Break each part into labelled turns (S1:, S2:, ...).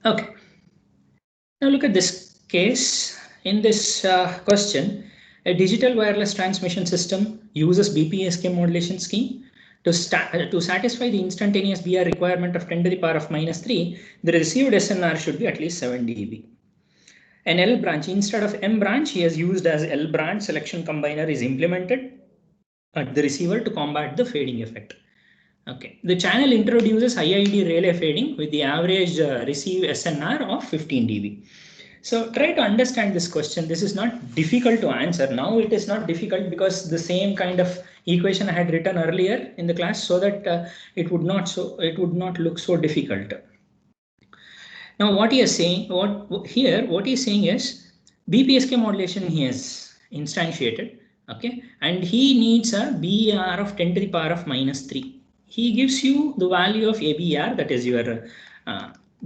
S1: Okay, now look at this case. In this question, a digital wireless transmission system uses BPSK modulation scheme to satisfy the instantaneous BR requirement of 10 to the power of minus 3. The received SNR should be at least 7 dB. An L branch instead of M branch, he has used as L branch selection combiner is implemented at the receiver to combat the fading effect. Okay, the channel introduces IID relay fading with the average receive SNR of 15 dB. So try to understand this question. This is not difficult to answer. Now it is not difficult because the same kind of equation I had written earlier in the class, so that it would not look so difficult. Now what he is saying, what he is saying is BPSK modulation he has instantiated, okay, and he needs a BER of 10 to the power of minus 3. He gives you the value of ABR, that is your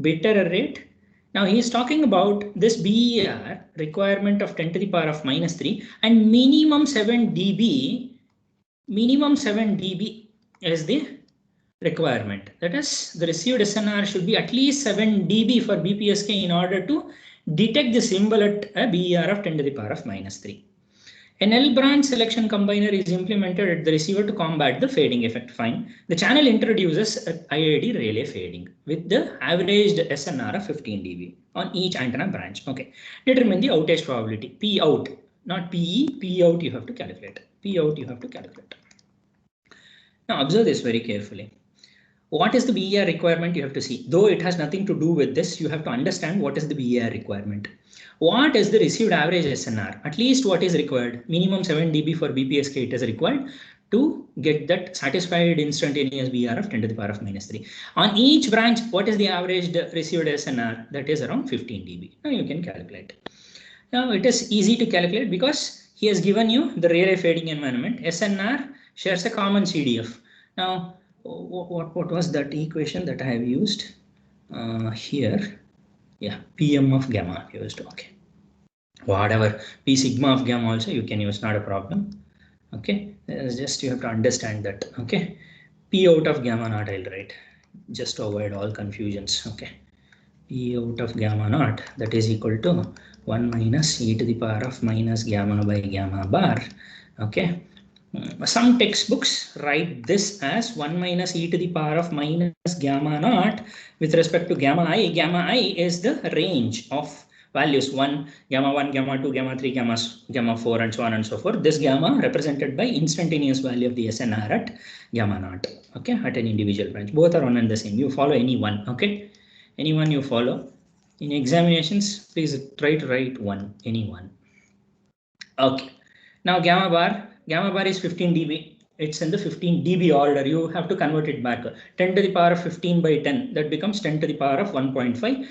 S1: bit error rate. Now he is talking about this BER requirement of 10 to the power of minus 3 and minimum 7 dB. Minimum 7 dB is the requirement. That is, the received SNR should be at least 7 dB for BPSK in order to detect the symbol at a BER of 10 to the power of minus 3. An L branch selection combiner is implemented at the receiver to combat the fading effect. Fine. The channel introduces IID relay fading with the averaged SNR of 15 dB on each antenna branch. Okay. Determine the outage probability. P out, not PE. P out you have to calculate. P out you have to calculate. Now observe this very carefully. What is the BER requirement? You have to see. Though it has nothing to do with this, you have to understand what is the BER requirement. What is the received average SNR? At least what is required? Minimum 7 dB for BPSK it is required to get that satisfied instantaneous BER of 10 to the power of minus 3. On each branch, what is the average received SNR? That is around 15 dB. Now you can calculate. Now it is easy to calculate because he has given you the relay fading environment. SNR shares a common CDF. Now what was that equation that I have used here? Yeah, PM of gamma used. Okay, whatever P sigma of gamma also you can use, not a problem. Okay, it's just you have to understand that. Okay, P out of gamma naught I'll write just to avoid all confusions. Okay, P out of gamma naught, that is equal to 1 minus e to the power of minus gamma by gamma bar. Okay, some textbooks write this as 1 minus e to the power of minus gamma naught with respect to gamma I. Gamma I is the range of values 1, gamma 1, gamma 2, gamma 3, gamma 4 and so on and so forth. This gamma represented by instantaneous value of the SNR at gamma naught, okay, at an individual branch. Both are one and the same. You follow any one, okay, any one you follow. In examinations, please try to write one, any one. Okay, now gamma bar is 15 dB. It's in the 15 dB order. You have to convert it back. 10 to the power of 15 by 10, that becomes 10 to the power of 1.5.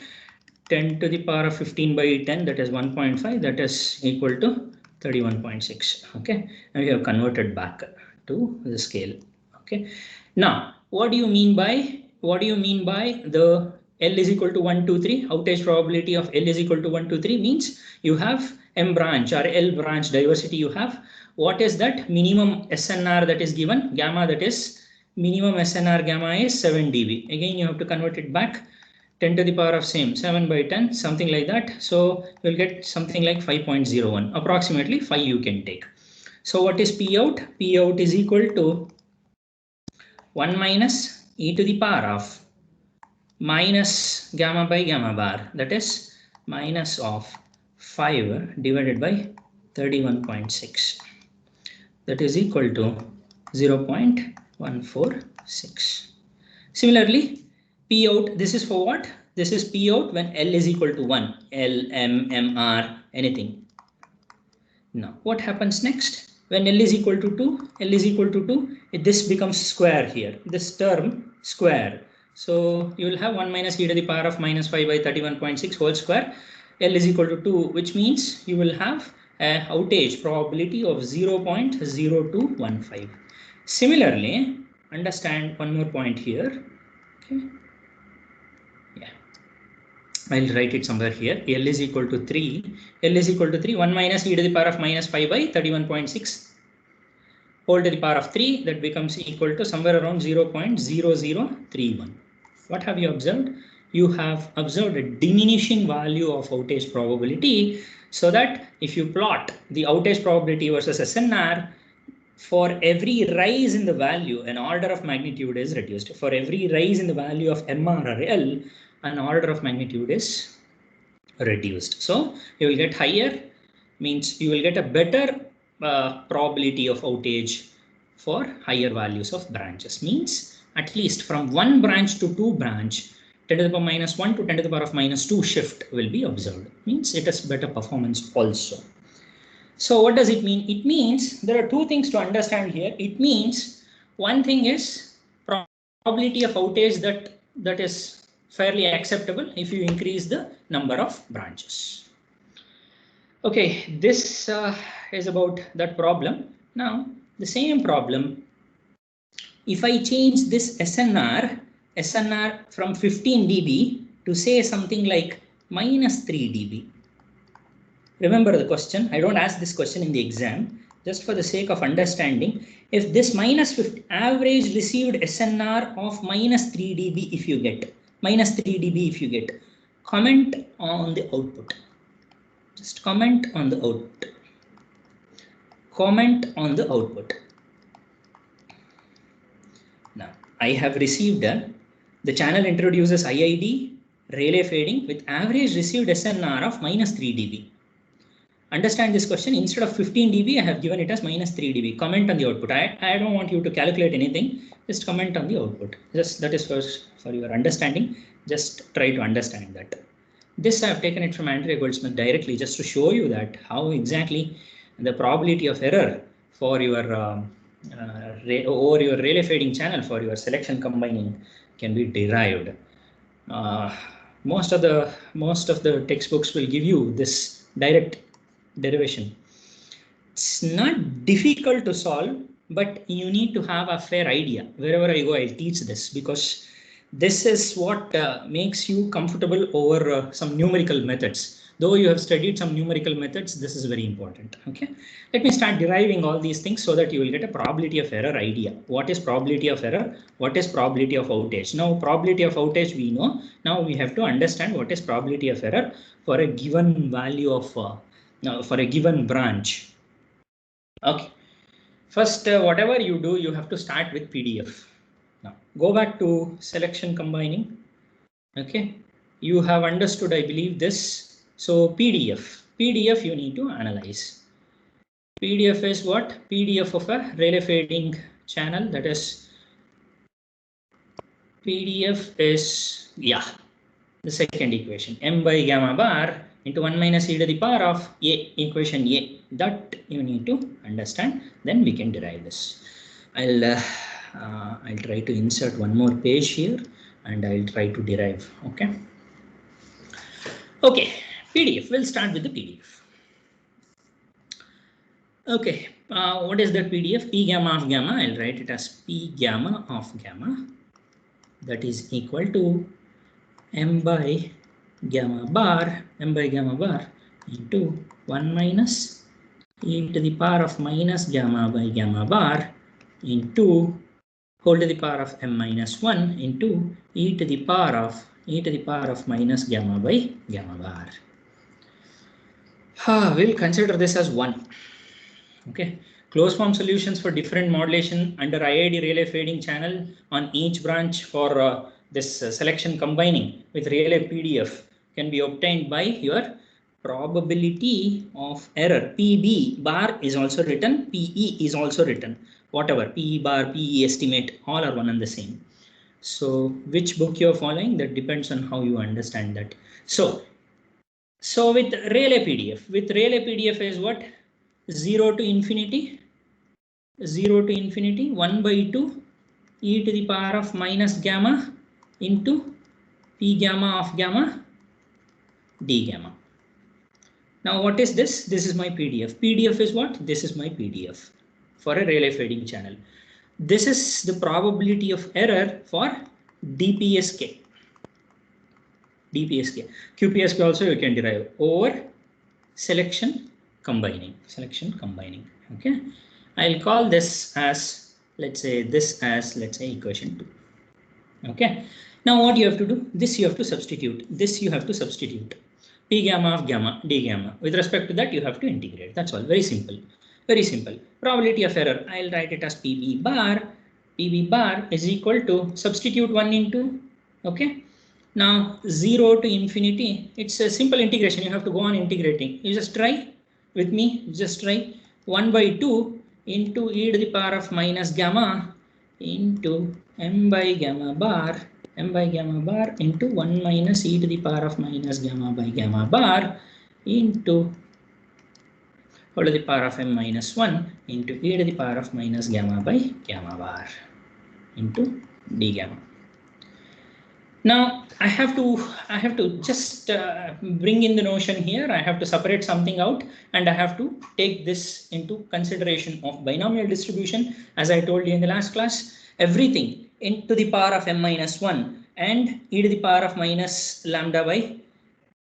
S1: 10 to the power of 15 by 10, that is 1.5, that is equal to 31.6. Okay, now you have converted back to the scale. Okay, now what do you mean by the L is equal to 1, 2, 3? Outage probability of L is equal to 1, 2, 3 means you have M branch or L branch diversity you have. What is that? Minimum SNR that is given, gamma, that is minimum SNR gamma is 7 dB. Again, you have to convert it back. 10 to the power of same 7 by 10, something like that. So you'll get something like 5.01, approximately 5 you can take. So what is P out? P out is equal to 1 minus e to the power of minus gamma by gamma bar, that is minus of 5 divided by 31.6, that is equal to 0.146. Similarly, P out, this is for what? This is P out when L is equal to 1, L, M, M, R, anything. Now, what happens next? When L is equal to 2, L is equal to 2, this becomes square here, this term square. So you will have 1 minus e to the power of minus 5 by 31.6 whole square. L is equal to 2, which means you will have a outage probability of 0.0215. Similarly, understand one more point here. Okay. Yeah, I'll write it somewhere here. L is equal to 3. L is equal to 3. 1 minus e to the power of minus 5 by 31.6 whole to the power of 3. That becomes equal to somewhere around 0.0031. What have you observed? you have observed a diminishing value of outage probability, so that if you plot the outage probability versus SNR, for every rise in the value, an order of magnitude is reduced. For every rise in the value of MR or L, an order of magnitude is reduced. So you will get higher, means you will get a better probability of outage for higher values of branches. Means at least from 1 branch to 2 branch, 10 to the power minus 1 to 10 to the power of minus 2 shift will be observed. Means it has better performance also. So what does it mean? It means there are two things to understand here. It means one thing is probability of outage that is fairly acceptable if you increase the number of branches. Okay, this is about that problem. Now the same problem, if I change this SNR from 15 dB to say something like minus 3 dB. Remember the question, I don't ask this question in the exam, just for the sake of understanding. If this minus 50 average received SNR of minus 3 dB if you get, minus 3 dB if you get, comment on the output. Just comment on the output. Comment on the output. Now, I have received the channel introduces IID relay fading with average received SNR of minus 3 dB. Understand this question, instead of 15 dB, I have given it as minus 3 dB. Comment on the output. I don't want you to calculate anything, just comment on the output. Just that is first for your understanding. Just try to understand that. This I have taken it from Andrea Goldsmith directly, just to show you that how exactly the probability of error for your or your relay fading channel for your selection combining can be derived. Most of the textbooks will give you this direct derivation. It's not difficult to solve, but you need to have a fair idea. Wherever I go, I'll teach this, because this is what makes you comfortable over some numerical methods. Though you have studied some numerical methods, this is very important. Okay, let me start deriving all these things so that you will get a probability of error idea. What is probability of error? What is probability of outage? Now, probability of outage we know. Now we have to understand what is probability of error for a given value of for a given branch. Okay, first whatever you do, you have to start with PDF. Now go back to selection combining. Okay, you have understood, I believe, this. So PDF you need to analyze. PDF is what? PDF of a relay fading channel, that is PDF is, yeah, the second equation, m by gamma bar into 1 minus e to the power of a, equation A. That you need to understand, then we can derive this. I'll try to insert one more page here and I'll try to derive. Okay, PDF, we'll start with the PDF. Okay, what is that PDF? P gamma of gamma, I'll write it as P gamma of gamma, that is equal to m by gamma bar into 1 minus e to the power of minus gamma by gamma bar into whole to the power of m minus 1 into e to the power of minus gamma by gamma bar. We'll consider this as 1. Okay, closed form solutions for different modulation under IID relay fading channel on each branch for this selection combining with relay PDF can be obtained by your probability of error. PB bar is also written, PE is also written. Whatever, PE bar, PE estimate, all are one and the same. So which book you're following, that depends on how you understand that. So with relay PDF is what? 0 to infinity, 1 by 2 e to the power of minus gamma into P gamma of gamma d gamma. Now what is this? This is my PDF. PDF is what? This is my PDF for a relay fading channel. This is the probability of error for DPSK. QPSK also you can derive over selection combining. Okay, I'll call this as, let's say equation 2. Okay, Now what you have to do? This you have to substitute. This you have to substitute. P gamma of gamma, D gamma. With respect to that, you have to integrate. That's all. Very simple. Very simple. Probability of error. I'll write it as PB bar. PB bar is equal to substitute 1 into. Okay. Now 0 to infinity. It's a simple integration. You have to go on integrating. You just try with me. Just try 1 by 2 into e to the power of minus gamma into m by gamma bar into 1 minus e to the power of minus gamma by gamma bar into whole to the power of m minus 1 into e to the power of minus gamma by gamma bar into d gamma. Now I have to just bring in the notion here. I have to separate something out, and I have to take this into consideration of binomial distribution. As I told you in the last class, everything into the power of m minus 1 and e to the power of minus lambda by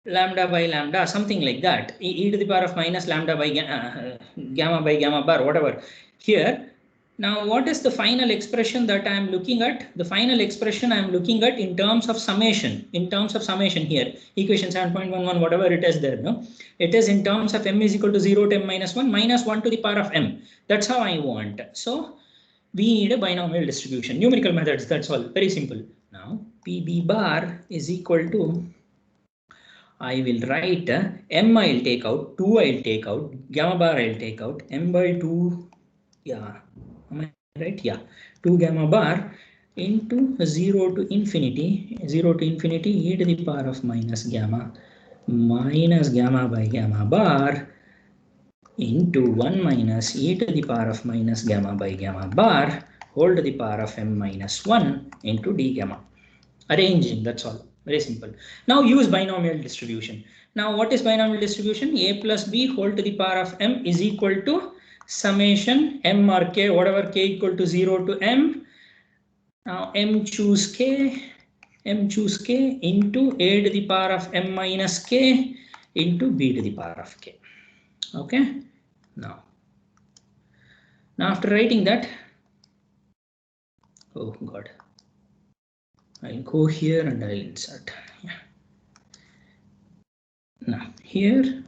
S1: lambda, something like that. E to the power of minus lambda by gamma bar, whatever. Here. Now, what is the final expression that I am looking at? The final expression I am looking at in terms of summation. In terms of summation here, equation 7.11, whatever it is there, no? It is in terms of m is equal to 0 to m minus 1 minus 1 to the power of m. That's how I want. So we need a binomial distribution. Numerical methods, that's all. Very simple. Now, PB bar is equal to, I will write m I'll take out, 2 I'll take out, gamma bar I'll take out, m by 2, yeah. Am I right? Yeah, 2 gamma bar into 0 to infinity e to the power of minus gamma by gamma bar into 1 minus e to the power of minus gamma by gamma bar whole to the power of m minus 1 into d gamma. Arranging, that's all. Very simple. Now use binomial distribution. Now what is binomial distribution? A plus b whole to the power of m is equal to summation m or k, whatever k equal to 0 to m. Now m choose k into a to the power of m minus k into b to the power of k. Okay. Now after writing that, oh god, I'll go here and I'll insert. Yeah. Now here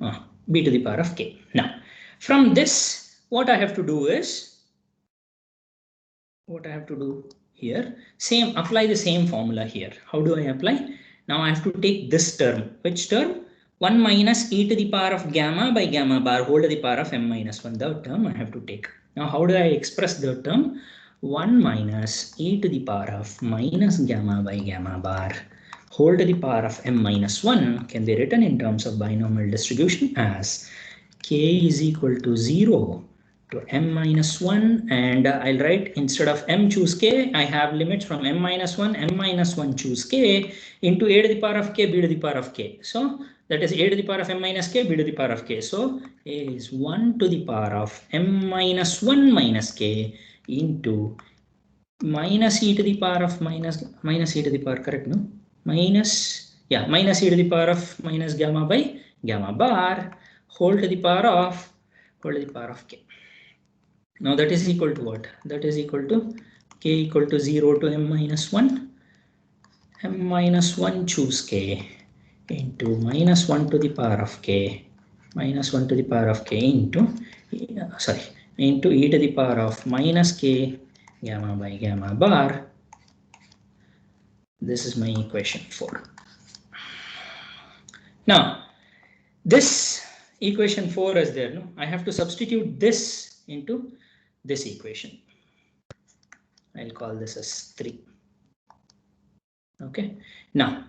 S1: b to the power of k. Now from this, what I have to do is, here, apply the same formula here. How do I apply? Now I have to take this term. Which term? 1 minus e to the power of gamma by gamma bar whole to the power of m minus 1. That term I have to take. Now how do I express the term? 1 minus e to the power of minus gamma by gamma bar whole to the power of m minus 1 can be written in terms of binomial distribution as k is equal to 0 to m minus 1, and I'll write, instead of m choose k, I have limits from m minus 1 choose k into a to the power of k, b to the power of k. So that is a to the power of m minus k, b to the power of k. So a is 1 to the power of m minus 1 minus k into minus e to the power of minus e to the power, correct, no? Minus e to the power of minus gamma by gamma bar whole to the power of k. Now that is equal to what? That is equal to k equal to 0 to m minus 1 choose k into minus 1 to the power of k into e to the power of minus k gamma by gamma bar. This is my equation 4. Now this equation 4 is there, no? I have to substitute this into this equation. I'll call this as 3. Okay. Now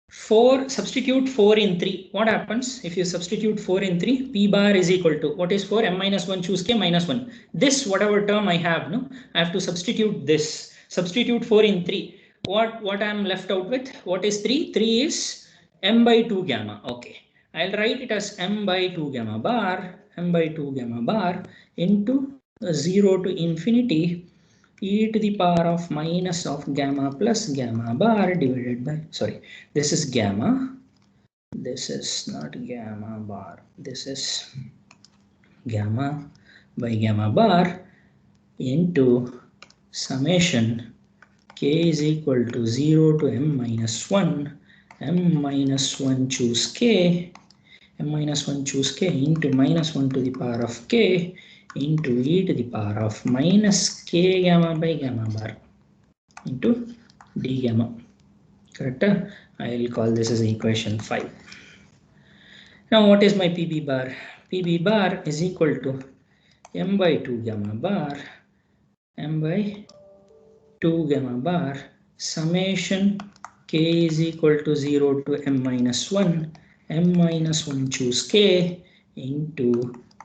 S1: substitute 4 in 3. What happens if you substitute 4 in 3? P bar is equal to, what is 4? M minus 1 choose k minus 1. This whatever term I have, no, I have to substitute this. Substitute 4 in 3. What I'm left out with? What is 3? 3 is m by 2 gamma. Okay. I'll write it as m by 2 gamma bar into 0 to infinity e to the power of minus of gamma plus gamma bar divided by, sorry, this is gamma, this is not gamma bar, this is gamma by gamma bar into summation k is equal to 0 to m minus 1, m minus 1 choose k, m minus 1 choose k into minus 1 to the power of k into e to the power of minus k gamma by gamma bar into d gamma. Correct? I will call this as equation 5. Now what is my PB bar? PB bar is equal to m by 2 gamma bar, m by 2 gamma bar summation k is equal to 0 to m minus 1, m minus 1 choose k into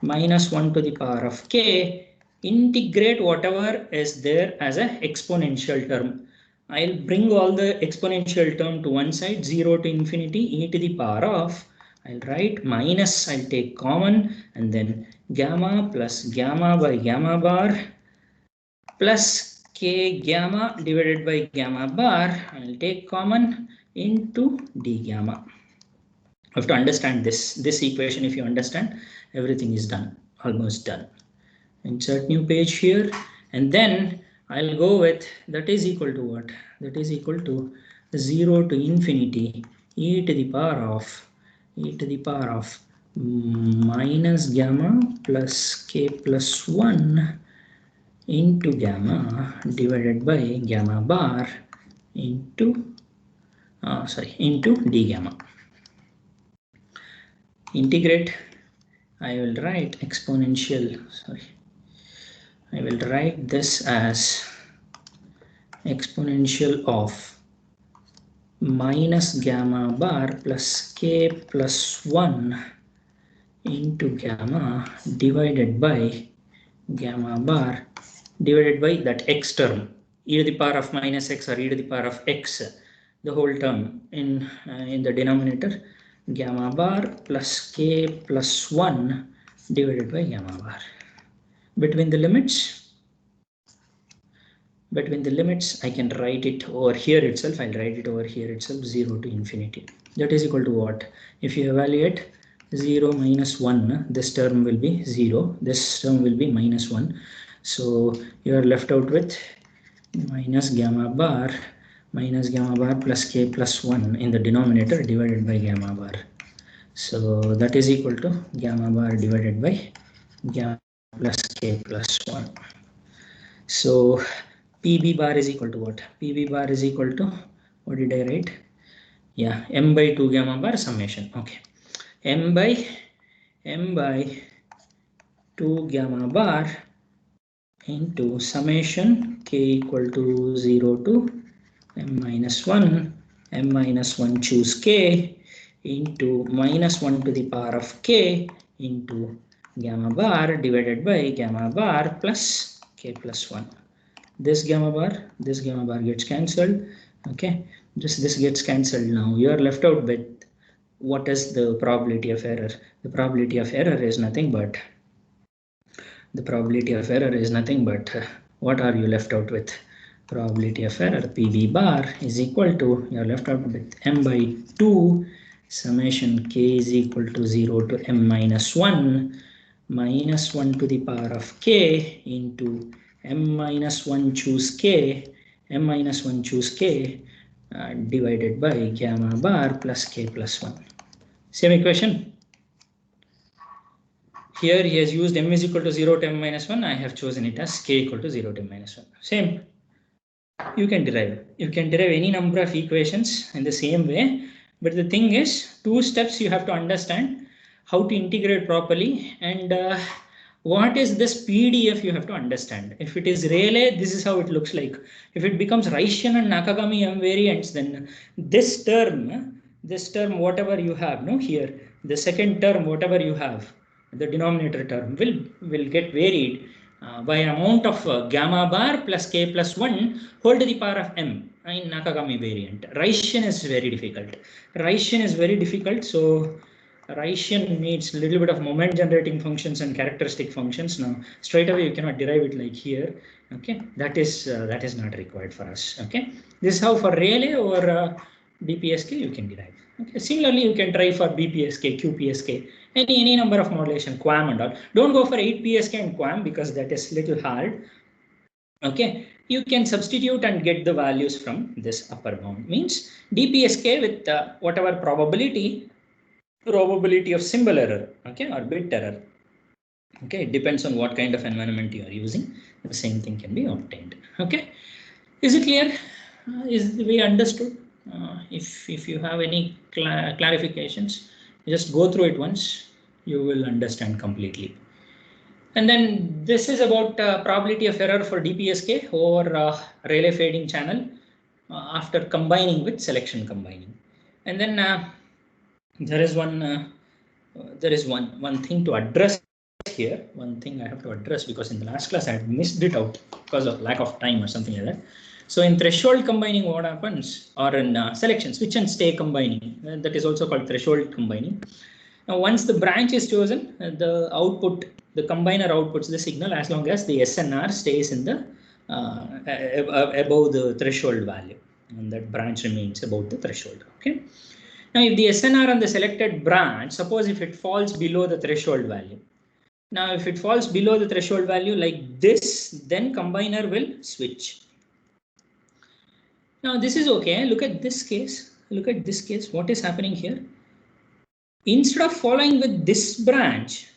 S1: minus 1 to the power of k, integrate whatever is there as an exponential term. I'll bring all the exponential term to one side, 0 to infinity e to the power of, I'll write minus, I'll take common, and then gamma plus gamma by gamma bar plus k gamma divided by gamma bar, I'll take common into d gamma. You have to understand this equation. If you understand, everything is done, almost done. Insert new page here, and then I'll go with that is equal to what? That is equal to 0 to infinity e to the power of minus gamma plus k plus 1 into gamma divided by gamma bar into into d gamma. Integrate. I will write exponential. I will write this as exponential of minus gamma bar plus k plus 1 into gamma divided by gamma bar divided by that x term, e to the power of minus x or e to the power of x, the whole term in the denominator, gamma bar plus k plus 1 divided by gamma bar. Between the limits, I can write it over here itself. I'll write it over here itself, 0 to infinity. That is equal to what? If you evaluate 0 minus 1, this term will be 0. This term will be minus 1. So you are left out with minus gamma bar plus k plus 1 in the denominator divided by gamma bar. So that is equal to gamma bar divided by gamma plus k plus 1. So PB bar is equal to what? PB bar is equal to, what did I write? Yeah, m by 2 gamma bar summation. Okay, m by 2 gamma bar into summation k equal to 0 to m minus 1, m minus 1 choose k into minus 1 to the power of k into gamma bar divided by gamma bar plus k plus 1. This gamma bar gets cancelled. Okay, this gets cancelled. Now you are left out with what is the probability of error. The probability of error is nothing but what are you left out with? Probability of error, PB bar is equal to, you are left out with m by 2 summation k is equal to 0 to m minus 1 minus 1 to the power of k into m minus 1 choose k divided by gamma bar plus k plus 1. Same equation. Here he has used m is equal to 0 to m minus 1. I have chosen it as k equal to 0 to m minus 1. Same. You can derive any number of equations in the same way. But the thing is, 2 steps you have to understand how to integrate properly, and what is this PDF you have to understand. If it is Rayleigh, this is how it looks like. If it becomes Rician and Nakagami M variants, then this term whatever you have, no, here, the second term whatever you have, the denominator term will get varied by an amount of gamma bar plus k plus 1 whole to the power of m in Nakagami variant. Rician is very difficult. So Rician needs a little bit of moment generating functions and characteristic functions. Now straight away you cannot derive it like here. Okay, that is not required for us. Okay, this is how for Rayleigh or BPSK you can derive. Okay, similarly you can try for BPSK, QPSK, any number of modulation, QAM and all. Don't go for 8PSK and QAM because that is little hard. Okay, you can substitute and get the values from this upper bound. Means DPSK with whatever probability of symbol error, okay, or bit error. Okay, it depends on what kind of environment you are using. The same thing can be obtained. Okay, is it clear? Is we understood? If you have any clarifications, just go through it once. You will understand completely. And then this is about probability of error for DPSK over Rayleigh fading channel after combining with selection combining. And then there is one thing to address here. One thing I have to address, because in the last class I had missed it out because of lack of time or something like that. So in threshold combining, what happens, or in selection switch and stay combining, that is also called threshold combining. Now, once the branch is chosen, the output, the combiner outputs the signal as long as the SNR stays in the above the threshold value, and that branch remains above the threshold. Okay. Now, if the SNR on the selected branch, suppose if it falls below the threshold value. Now, if it falls below the threshold value like this, then combiner will switch. Now, this is okay. Look at this case. Look at this case. What is happening here? Instead of following with this branch,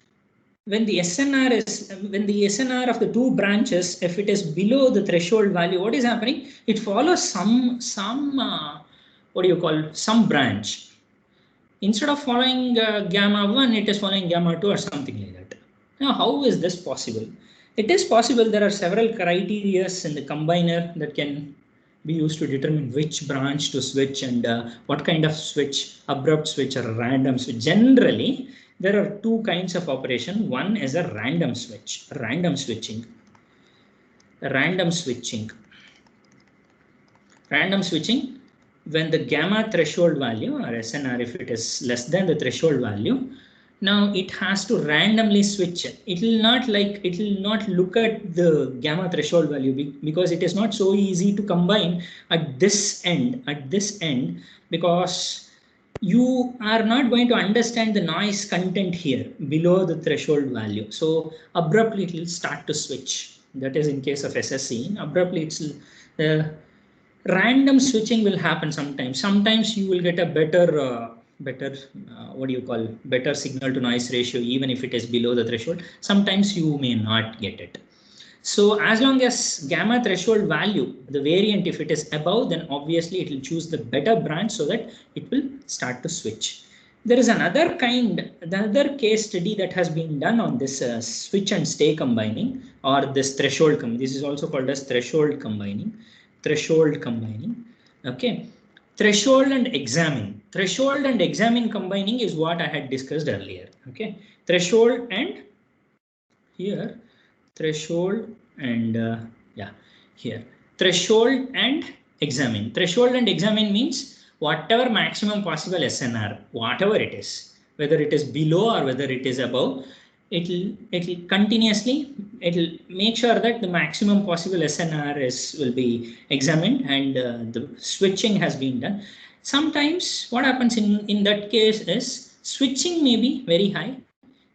S1: when the SNR of the two branches, if it is below the threshold value, what is happening? It follows some branch. Instead of following gamma 1, it is following gamma 2 or something like that. Now, how is this possible? It is possible. There are several criteria in the combiner that can be used to determine which branch to switch and what kind of switch, abrupt switch or random switch. Generally, there are two kinds of operation. One is a random switch, random switching. Random switching, when the gamma threshold value or SNR, if it is less than the threshold value, now it has to randomly switch. It will not look at the gamma threshold value, because it is not so easy to combine at this end, because you are not going to understand the noise content here below the threshold value. So abruptly it will start to switch. That is in case of SSC. Abruptly it's random switching will happen sometimes. Sometimes you will get a better better signal to noise ratio even if it is below the threshold. Sometimes you may not get it. So as long as gamma threshold value, the variant, if it is above, then obviously it will choose the better branch so that it will start to switch. There is another case study that has been done on this switch and stay combining, or this threshold combining. This is also called as threshold combining. Okay. Threshold and examine. Threshold and examine combining is what I had discussed earlier. Okay. Threshold and here, threshold and threshold and examine. Threshold and examine means whatever maximum possible SNR, whatever it is, whether it is below or whether it is above, it'll make sure that the maximum possible SNR will be examined and the switching has been done. Sometimes what happens in that case is switching may be very high.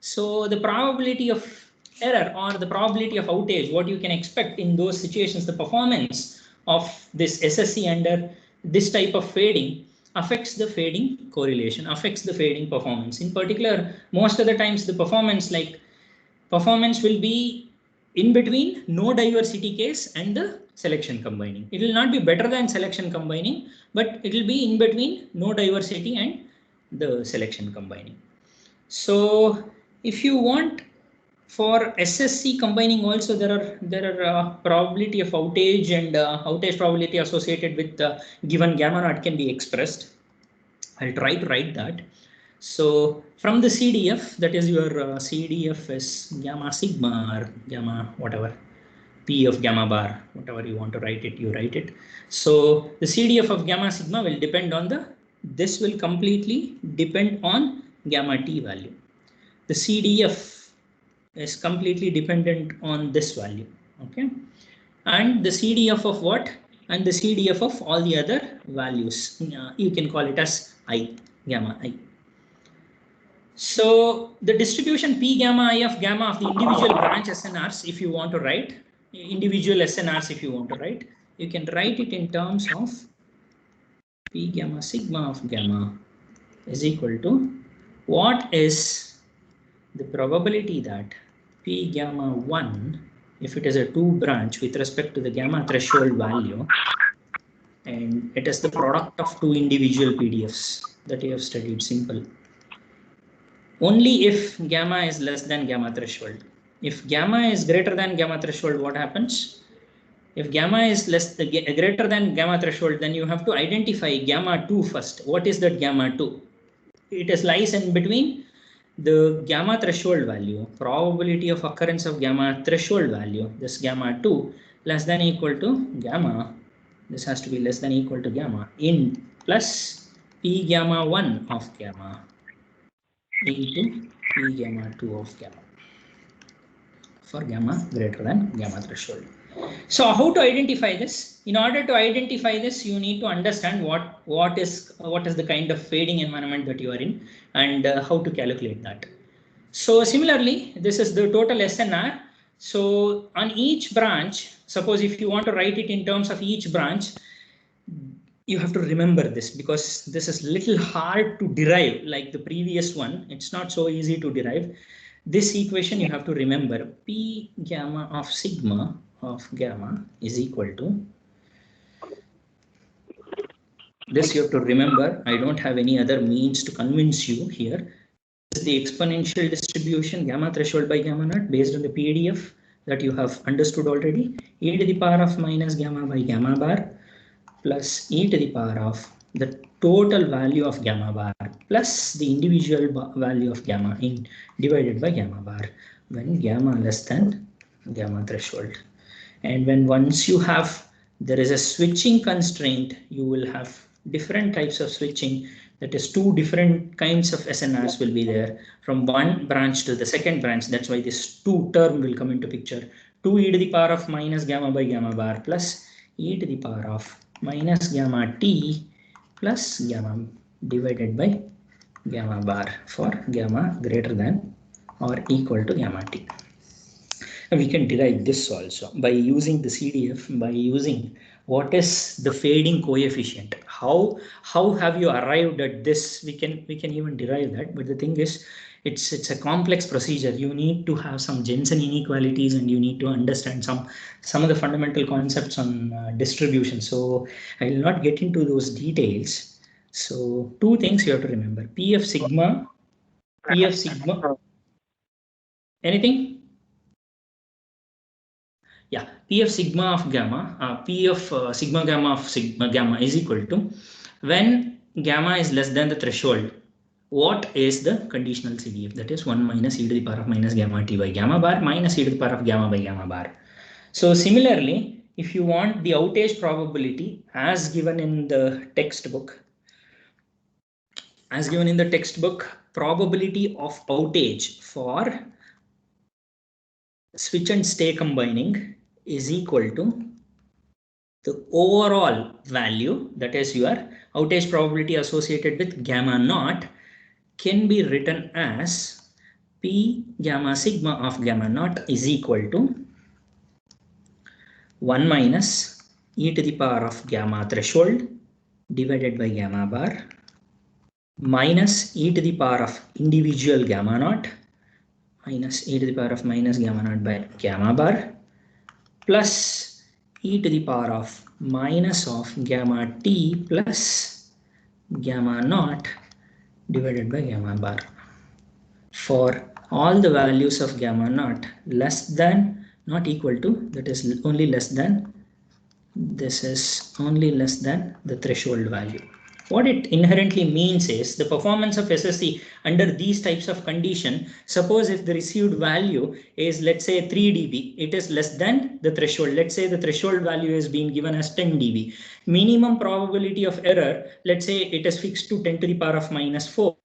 S1: So the probability of error or the probability of outage, what you can expect in those situations, the performance of this SSC under this type of fading affects the fading correlation, affects the fading performance. In particular, most of the times the performance will be in between no diversity case and the selection combining. It will not be better than selection combining, but it will be in between no diversity and the selection combining. So if you want for SSC combining also, there are probability of outage and outage probability associated with given gamma naught can be expressed. I'll try to write that. So from the CDF, that is your CDF is gamma sigma or gamma whatever, P of gamma bar, whatever you want to write it, you write it. So the CDF of gamma sigma will depend on this will completely depend on gamma T value. The CDF is completely dependent on this value, okay? And the CDF of what? And the CDF of all the other values. You can call it as I, gamma I. So the distribution P gamma I of gamma of the individual branch SNRs, if you want to write, individual SNRs if you want to write. You can write it in terms of P gamma sigma of gamma is equal to what is the probability that P gamma 1, if it is a 2 branch with respect to the gamma threshold value, and it is the product of 2 individual PDFs that you have studied, simple. Only if gamma is less than gamma threshold. If gamma is greater than gamma threshold, what happens? If gamma is greater than gamma threshold, then you have to identify gamma 2 first. What is that gamma 2? It is lies in between the gamma threshold value, probability of occurrence of gamma threshold value, this gamma 2 less than equal to gamma, this has to be less than equal to gamma in plus P gamma 1 of gamma into P gamma 2 of gamma for gamma greater than gamma threshold. So how to identify this? In order to identify this, you need to understand what is the kind of fading environment that you are in and how to calculate that. So similarly, this is the total SNR. So on each branch, suppose if you want to write it in terms of each branch, you have to remember this because this is little hard to derive like the previous one. It's not so easy to derive. This equation you have to remember, P gamma of sigma of gamma is equal to, this you have to remember. I don't have any other means to convince you here. This is the exponential distribution gamma threshold by gamma naught based on the PDF that you have understood already. E to the power of minus gamma by gamma bar plus e to the power of the total value of gamma bar plus the individual value of gamma in divided by gamma bar when gamma less than gamma threshold. And when once you have, there is a switching constraint, you will have different types of switching. That is 2 different kinds of SNRs will be there from one branch to the second branch. That's why this 2 term will come into picture. 2 e to the power of minus gamma by gamma bar plus e to the power of minus gamma t plus gamma divided by gamma bar for gamma greater than or equal to gamma t. We can derive this also by using the CDF, by using what is the fading coefficient. How have you arrived at this? We can even derive that, but the thing is, it's a complex procedure. You need to have some Jensen inequalities and you need to understand some of the fundamental concepts on distribution. So I will not get into those details. So 2 things you have to remember: P of sigma, anything? Yeah, P of sigma of gamma, P of sigma gamma is equal to, when gamma is less than the threshold, what is the conditional CDF? That is 1 minus e to the power of minus gamma t by gamma bar minus e to the power of gamma by gamma bar. So similarly, if you want the outage probability as given in the textbook, probability of outage for switch and stay combining is equal to the overall value, that is your outage probability associated with gamma naught, can be written as P gamma sigma of gamma naught is equal to 1 minus e to the power of gamma threshold divided by gamma bar minus e to the power of individual gamma naught minus e to the power of minus gamma naught by gamma bar plus e to the power of minus of gamma t plus gamma naught divided by gamma bar for all the values of gamma naught less than, not equal to, that is only less than, this is only less than the threshold value. What it inherently means is the performance of SSC under these types of condition. Suppose if the received value is, let's say 3 dB, it is less than the threshold. Let's say the threshold value is being given as 10 dB. Minimum probability of error, let's say it is fixed to 10 to the power of minus 4.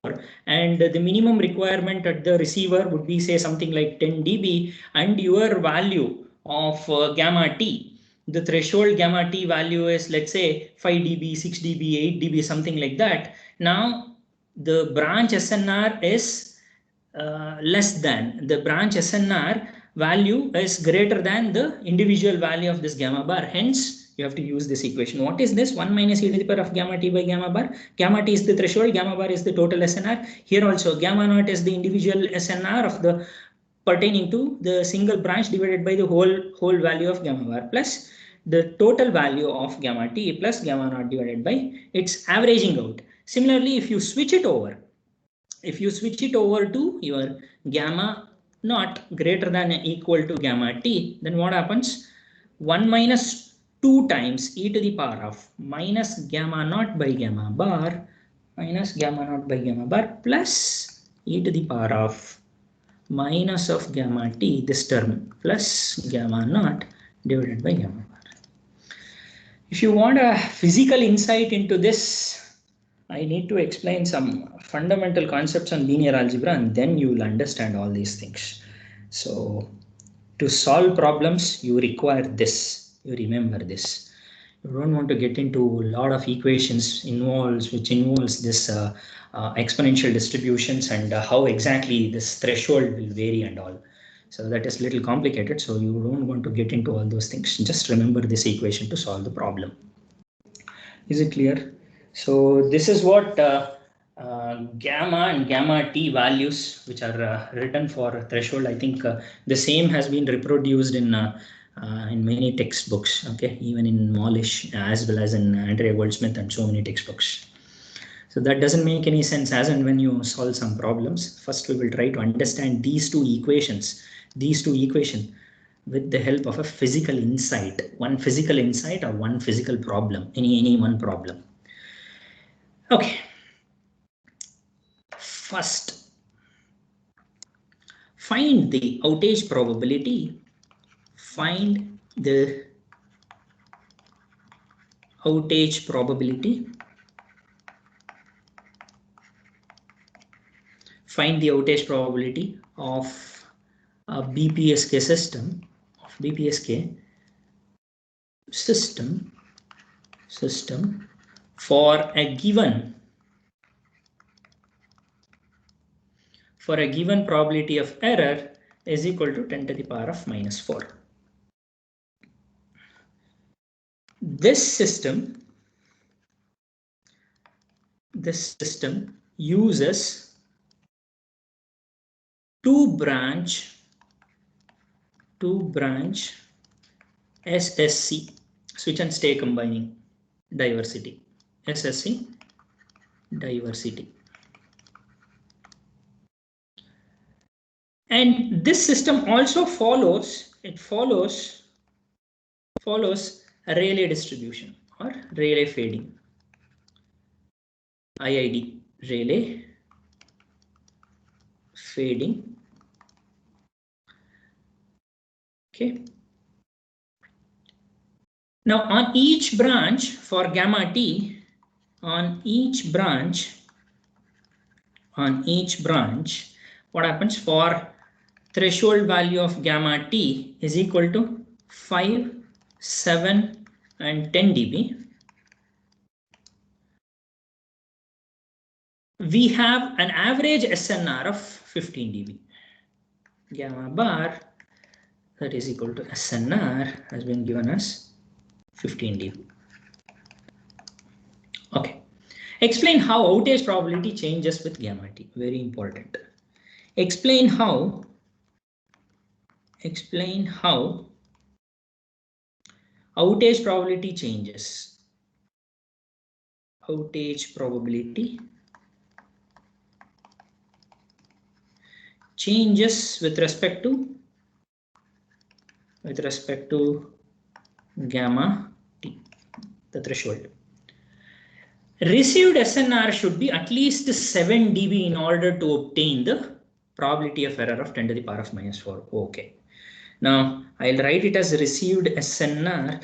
S1: And the minimum requirement at the receiver would be say something like 10 dB and your value of gamma t. The threshold gamma t value is, let's say 5 dB, 6 dB, 8 dB, something like that. Now the branch SNR is less than, the branch SNR value is greater than the individual value of this gamma bar. Hence, you have to use this equation. What is this? 1 minus e to the power of gamma t by gamma bar. Gamma t is the threshold, gamma bar is the total SNR. Here also, gamma naught is the individual SNR of the pertaining to the single branch divided by the whole value of gamma bar plus the total value of gamma t plus gamma naught divided by its averaging out. Similarly, if you switch it over to your gamma naught greater than or equal to gamma t, then what happens? 1 minus 2 times e to the power of minus gamma naught by gamma bar plus e to the power of minus of gamma t, this term, plus gamma naught divided by gamma bar. If you want a physical insight into this, I need to explain some fundamental concepts on linear algebra, and then you will understand all these things. So to solve problems, you require this. You remember this. You don't want to get into a lot of equations which involves this exponential distributions and how exactly this threshold will vary and all. So that is a little complicated. So you don't want to get into all those things. Just remember this equation to solve the problem. Is it clear? So this is what gamma and gamma t values which are written for threshold. I think the same has been reproduced in many textbooks, okay, even in Molish as well as in Andrea Goldsmith and so many textbooks. So that doesn't make any sense as and when you solve some problems. First, we will try to understand these two equations with the help of a physical insight, one physical insight or one physical problem, any one problem. Okay. First, find the outage probability. Find the outage probability. Find the outage probability of a BPSK system. For a given probability of error is equal to 10 to the power of minus 4. This system uses two branch SSC, switch and stay combining diversity, SSC diversity. And this system also follows a Rayleigh distribution or Rayleigh fading. IID, Rayleigh fading. Okay. Now on each branch for gamma t, on each branch, what happens for threshold value of gamma t is equal to 5, 7 and 10 dB. We have an average SNR of 15 dB. Gamma bar that is equal to SNR has been given as 15 dB. Okay. Explain how outage probability changes with gamma t. Very important. Explain how outage probability changes. Outage probability changes with respect to gamma t, the threshold. Received SNR should be at least 7 dB in order to obtain the probability of error of 10 to the power of minus 4. Okay. Now I'll write it as received SNR.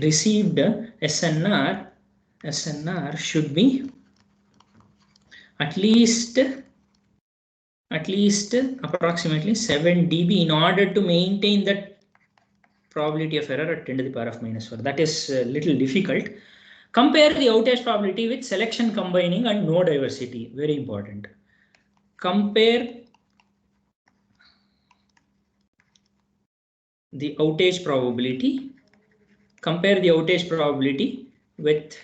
S1: Received SNR should be at least approximately 7 dB in order to maintain that probability of error at 10 to the power of minus 4. That is a little difficult. Compare the outage probability with selection combining and no diversity. Very important. Compare the outage probability, compare the outage probability with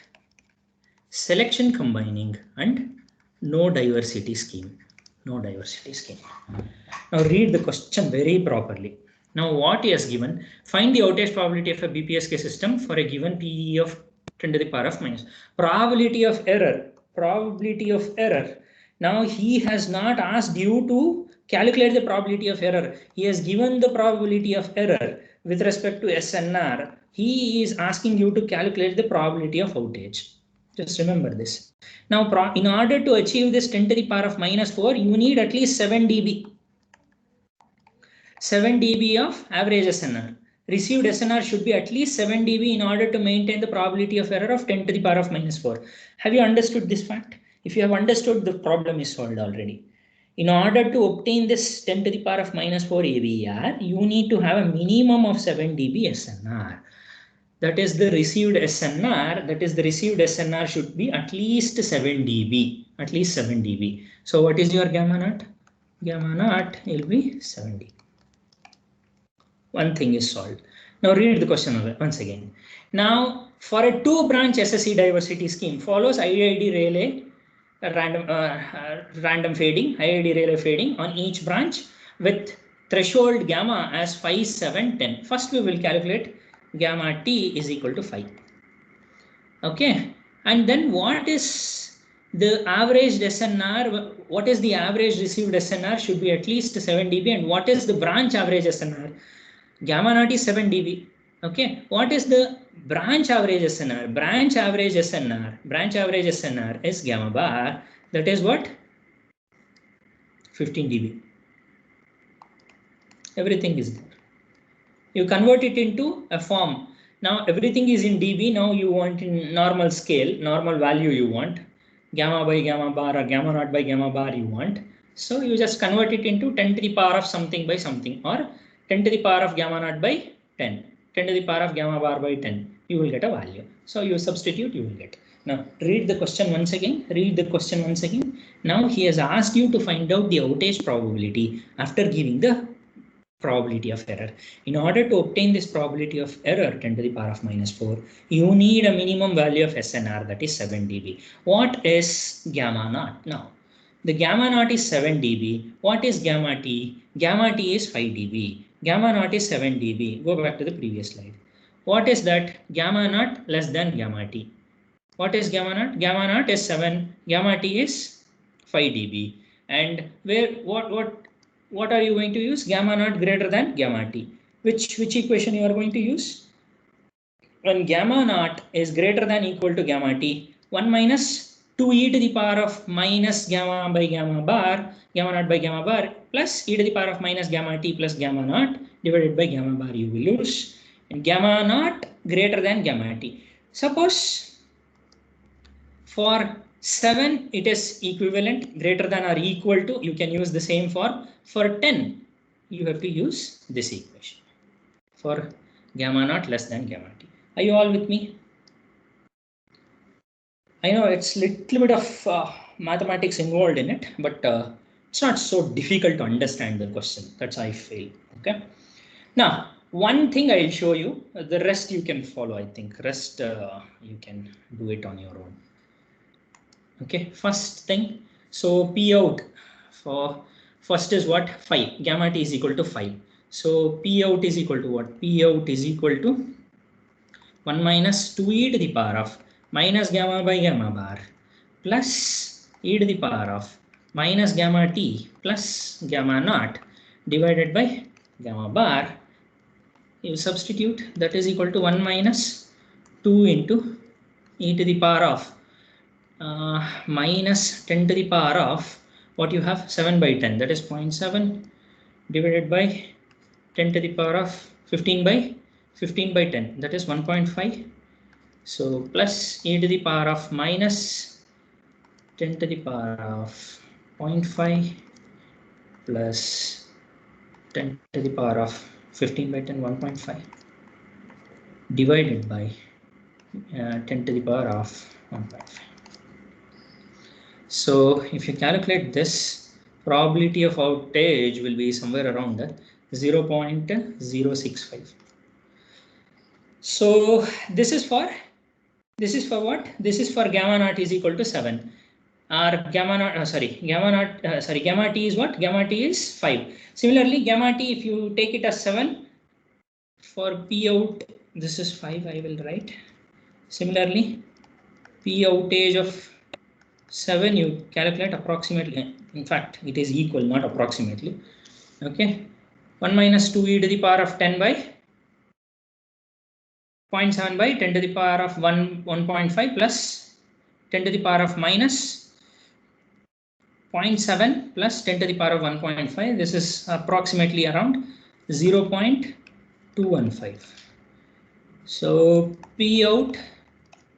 S1: selection combining and no diversity scheme. No diversity scheme. Now read the question very properly. Now what he has given, find the outage probability of a BPSK system for a given PE of 10 to the power of minus. Probability of error. Probability of error. Now he has not asked you to calculate the probability of error. He has given the probability of error with respect to SNR. He is asking you to calculate the probability of outage. Just remember this. Now, in order to achieve this 10 to the power of minus 4, you need at least 7 dB. 7 dB of average SNR. Received SNR should be at least 7 dB in order to maintain the probability of error of 10 to the power of minus 4. Have you understood this fact? If you have understood, the problem is solved already. In order to obtain this 10 to the power of minus 4 AVR, you need to have a minimum of 7 dB SNR. That is the received SNR. That is the received SNR should be at least 7 dB. At least 7 dB. So what is your gamma naught? Gamma naught will be 7 dB. One thing is solved. Now read the question once again. Now for a 2-branch SSE diversity scheme follows IID Rayleigh random fading, IID Rayleigh fading on each branch with threshold gamma as 5, 7, 10. First we will calculate gamma T is equal to 5. Okay, and then what is the average SNR? What is the average received SNR should be at least 7 dB, and what is the branch average SNR? Gamma naught is 7 dB. Okay, what is the branch average SNR? Branch average SNR is gamma bar. That is what? 15 dB. Everything is there. You convert it into a form. Now everything is in dB. Now you want in normal scale, normal value you want. Gamma by gamma bar or gamma naught by gamma bar you want. So you just convert it into 10 to the power of something by something, or 10 to the power of gamma naught by 10. 10 to the power of gamma bar by 10. You will get a value. So you substitute, you will get. Now read the question once again. Read the question once again. Now he has asked you to find out the outage probability after giving the probability of error. In order to obtain this probability of error 10 to the power of minus 4, you need a minimum value of SNR, that is 7 dB. What is gamma naught? Now, the gamma naught is 7 dB. What is gamma T? Gamma T is 5 dB. Gamma naught is 7 dB. Go back to the previous slide. What is that? Gamma naught less than gamma T. What is gamma naught? Gamma naught is 7. Gamma T is 5 dB. And what are you going to use? Gamma naught greater than gamma T. Which equation you are going to use? When gamma naught is greater than equal to gamma T, 1 minus 2e to the power of minus gamma by gamma bar, gamma naught by gamma bar, plus e to the power of minus gamma T plus gamma naught divided by gamma bar you will use. And gamma naught greater than gamma T. Suppose for 7 it is equivalent, greater than or equal to, you can use the same for 10 you have to use this equation for gamma naught less than gamma T. Are you all with me? I know it's little bit of mathematics involved in it, but it's not so difficult to understand the question. That's how I feel. Okay. Now, one thing I'll show you, the rest you can follow. I think rest you can do it on your own. Okay, first thing, so P out for first is what? 5. Gamma T is equal to 5. So P out is equal to what? P out is equal to 1 minus 2e to the power of minus gamma by gamma bar plus e to the power of minus gamma T plus gamma naught divided by gamma bar. You substitute, that is equal to 1 minus 2 into e to the power of minus 10 to the power of what you have 7 by 10, that is 0.7 divided by 10 to the power of 15 by 10, that is 1.5. So plus e to the power of minus 10 to the power of 0.5 plus 10 to the power of 15 by 10, 1.5 divided by 10 to the power of 1.5. So if you calculate this, probability of outage will be somewhere around 0.065. So this is for what? This is for gamma naught is equal to 7. Or gamma naught, gamma t is what? Gamma t is 5. Similarly, gamma t, if you take it as 7, for P out, this is 5, I will write. Similarly, P outage of 7, you calculate approximately, in fact, it is equal, not approximately. Okay, 1 minus 2e to the power of 10 by 0.7 by 10 to the power of 1.5 plus 10 to the power of minus 0.7 plus 10 to the power of 1.5. This is approximately around 0.215. So P out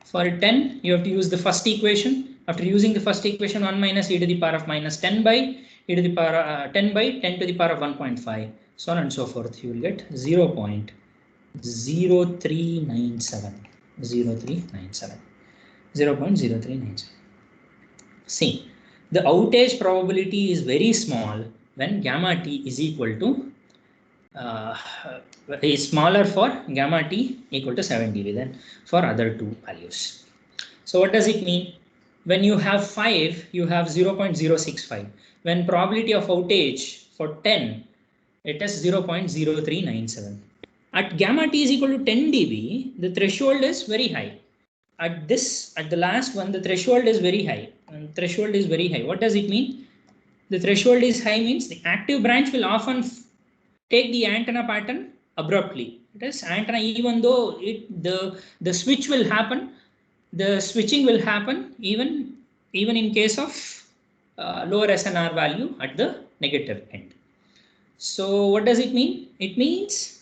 S1: for 10, you have to use the first equation. After using the first equation, 1 minus e to the power of minus 10 by e to the power 10 by 10 to the power of 1.5, so on and so forth. You will get 0.0397. 0.0397. See, the outage probability is very small when gamma t is equal to is smaller for gamma t equal to 7 dB than for other two values. So what does it mean? When you have 5, you have 0.065. When probability of outage for 10, it is 0.0397. At gamma t is equal to 10 dB, the threshold is very high. At the last one, the threshold is very high. Threshold is very high. What does it mean? The threshold is high means the active branch will often take the antenna pattern abruptly. It is antenna, even though the switch will happen, the switching will happen even in case of lower SNR value at the negative end. So what does it mean? It means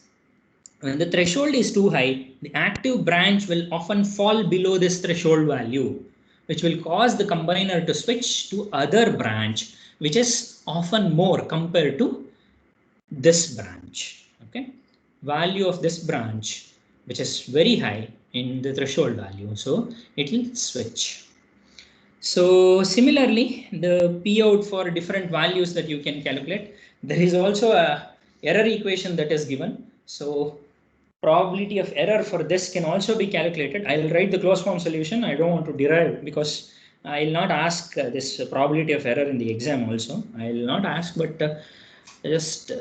S1: when the threshold is too high, the active branch will often fall below this threshold value, which will cause the combiner to switch to other branch, which is often more compared to this branch. Okay, value of this branch, which is very high in the threshold value, so it will switch. So similarly, the P out for different values that you can calculate, there is also a error equation that is given. So probability of error for this can also be calculated. I will write the closed form solution. I don't want to derive because I will not ask this probability of error in the exam also. I will not ask, but just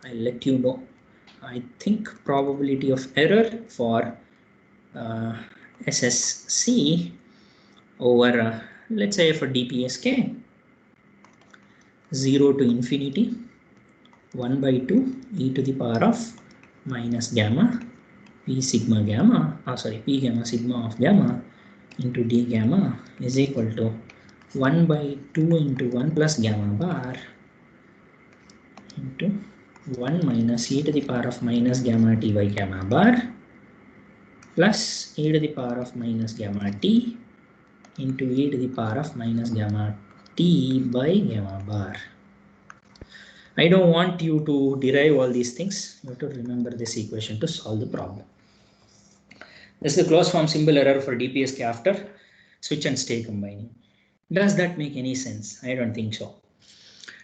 S1: I'll let you know. I think probability of error for SSC over let's say for DPSK 0 to infinity 1 by 2 e to the power of minus gamma p sigma gamma, p gamma sigma of gamma into d gamma is equal to 1 by 2 into 1 plus gamma bar into 1 minus e to the power of minus gamma t by gamma bar plus e to the power of minus gamma t into e to the power of minus gamma t by gamma bar. I don't want you to derive all these things. You have to remember this equation to solve the problem. This is the closed form symbol error for DPSK after switch and stay combining. Does that make any sense? I don't think so.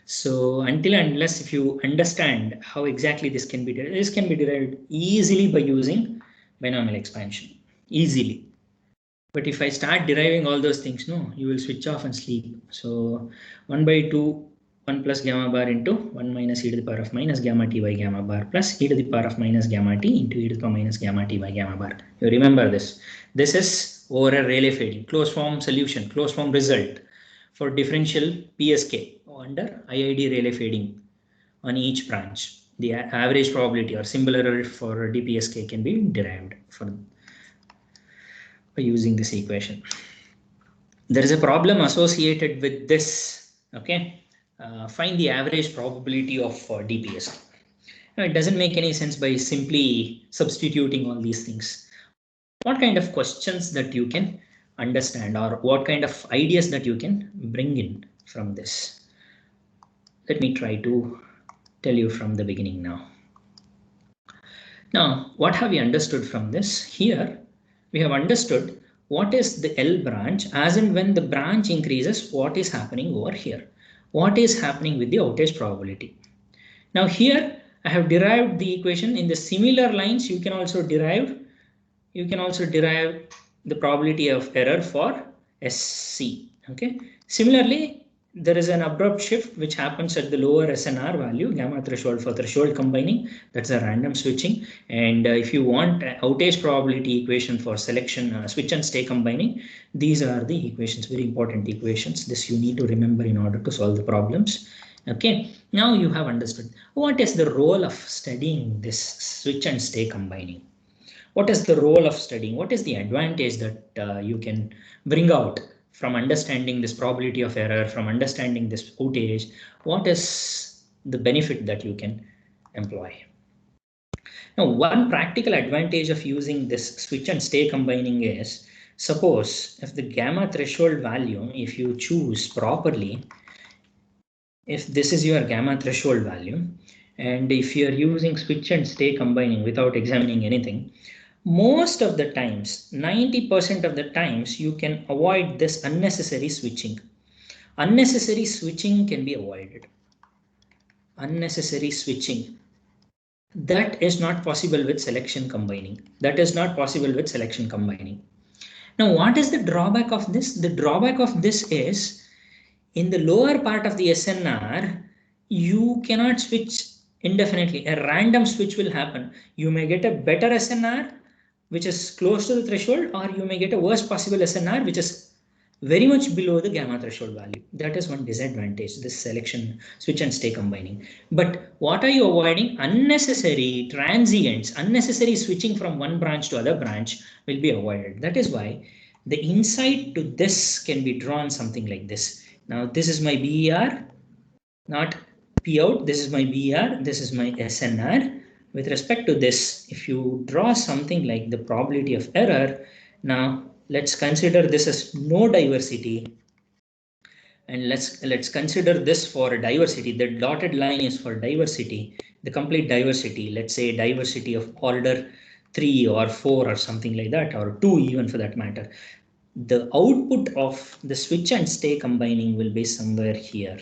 S1: So until and unless if you understand how exactly this can be derived easily by using binomial expansion, easily. But if I start deriving all those things, no, you will switch off and sleep. So 1 by 2, 1 plus gamma bar into 1 minus e to the power of minus gamma t by gamma bar plus e to the power of minus gamma t into e to the power minus gamma t by gamma bar. You remember this. This is over a Rayleigh fading, closed form solution, closed form result for differential PSK under IID Rayleigh fading on each branch. The average probability or symbol error for DPSK can be derived by using this equation. There is a problem associated with this. Okay, find the average probability of DPSK. Now, it doesn't make any sense by simply substituting all these things. What kind of questions that you can understand or what kind of ideas that you can bring in from this? Let me try to tell you from the beginning now. Now, what have we understood from this? Here, we have understood what is the L branch, as in when the branch increases, what is happening over here? What is happening with the outage probability? Now here, I have derived the equation in the similar lines. You can also derive the probability of error for SC. Okay. Similarly, there is an abrupt shift which happens at the lower SNR value, gamma threshold for threshold combining. That's a random switching. And if you want an outage probability equation for selection, switch and stay combining, these are the equations, very important equations. This you need to remember in order to solve the problems. Okay, now you have understood what is the role of studying this switch and stay combining. What is the role of studying? What is the advantage that you can bring out from understanding this probability of error, from understanding this outage? What is the benefit that you can employ? Now, one practical advantage of using this switch and stay combining is, suppose if the gamma threshold value, if you choose properly, if this is your gamma threshold value, and if you're using switch and stay combining without examining anything, most of the times, 90% of the times, you can avoid this unnecessary switching. Unnecessary switching can be avoided. Unnecessary switching. That is not possible with selection combining. That is not possible with selection combining. Now, what is the drawback of this? The drawback of this is in the lower part of the SNR, you cannot switch indefinitely. A random switch will happen. You may get a better SNR, which is close to the threshold, or you may get a worst possible SNR, which is very much below the gamma threshold value. That is one disadvantage, this selection switch and stay combining. But what are you avoiding? Unnecessary transients, unnecessary switching from one branch to other branch will be avoided. That is why the insight to this can be drawn something like this. Now this is my BER, not P out. This is my BER. This is my SNR. With respect to this, if you draw something like the probability of error, now let's consider this as no diversity. And let's consider this for a diversity. The dotted line is for diversity, the complete diversity. Let's say diversity of order 3 or 4 or something like that, or 2 even for that matter. The output of the switch and stay combining will be somewhere here.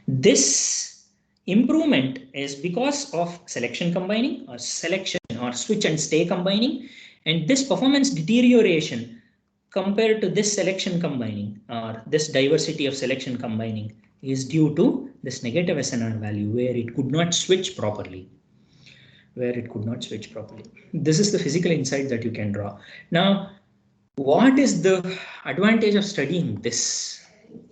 S1: This improvement is because of selection combining or switch and stay combining, and this performance deterioration compared to this selection combining or this diversity of selection combining is due to this negative SNR value where it could not switch properly. This is the physical insight that you can draw. Now, what is the advantage of studying this?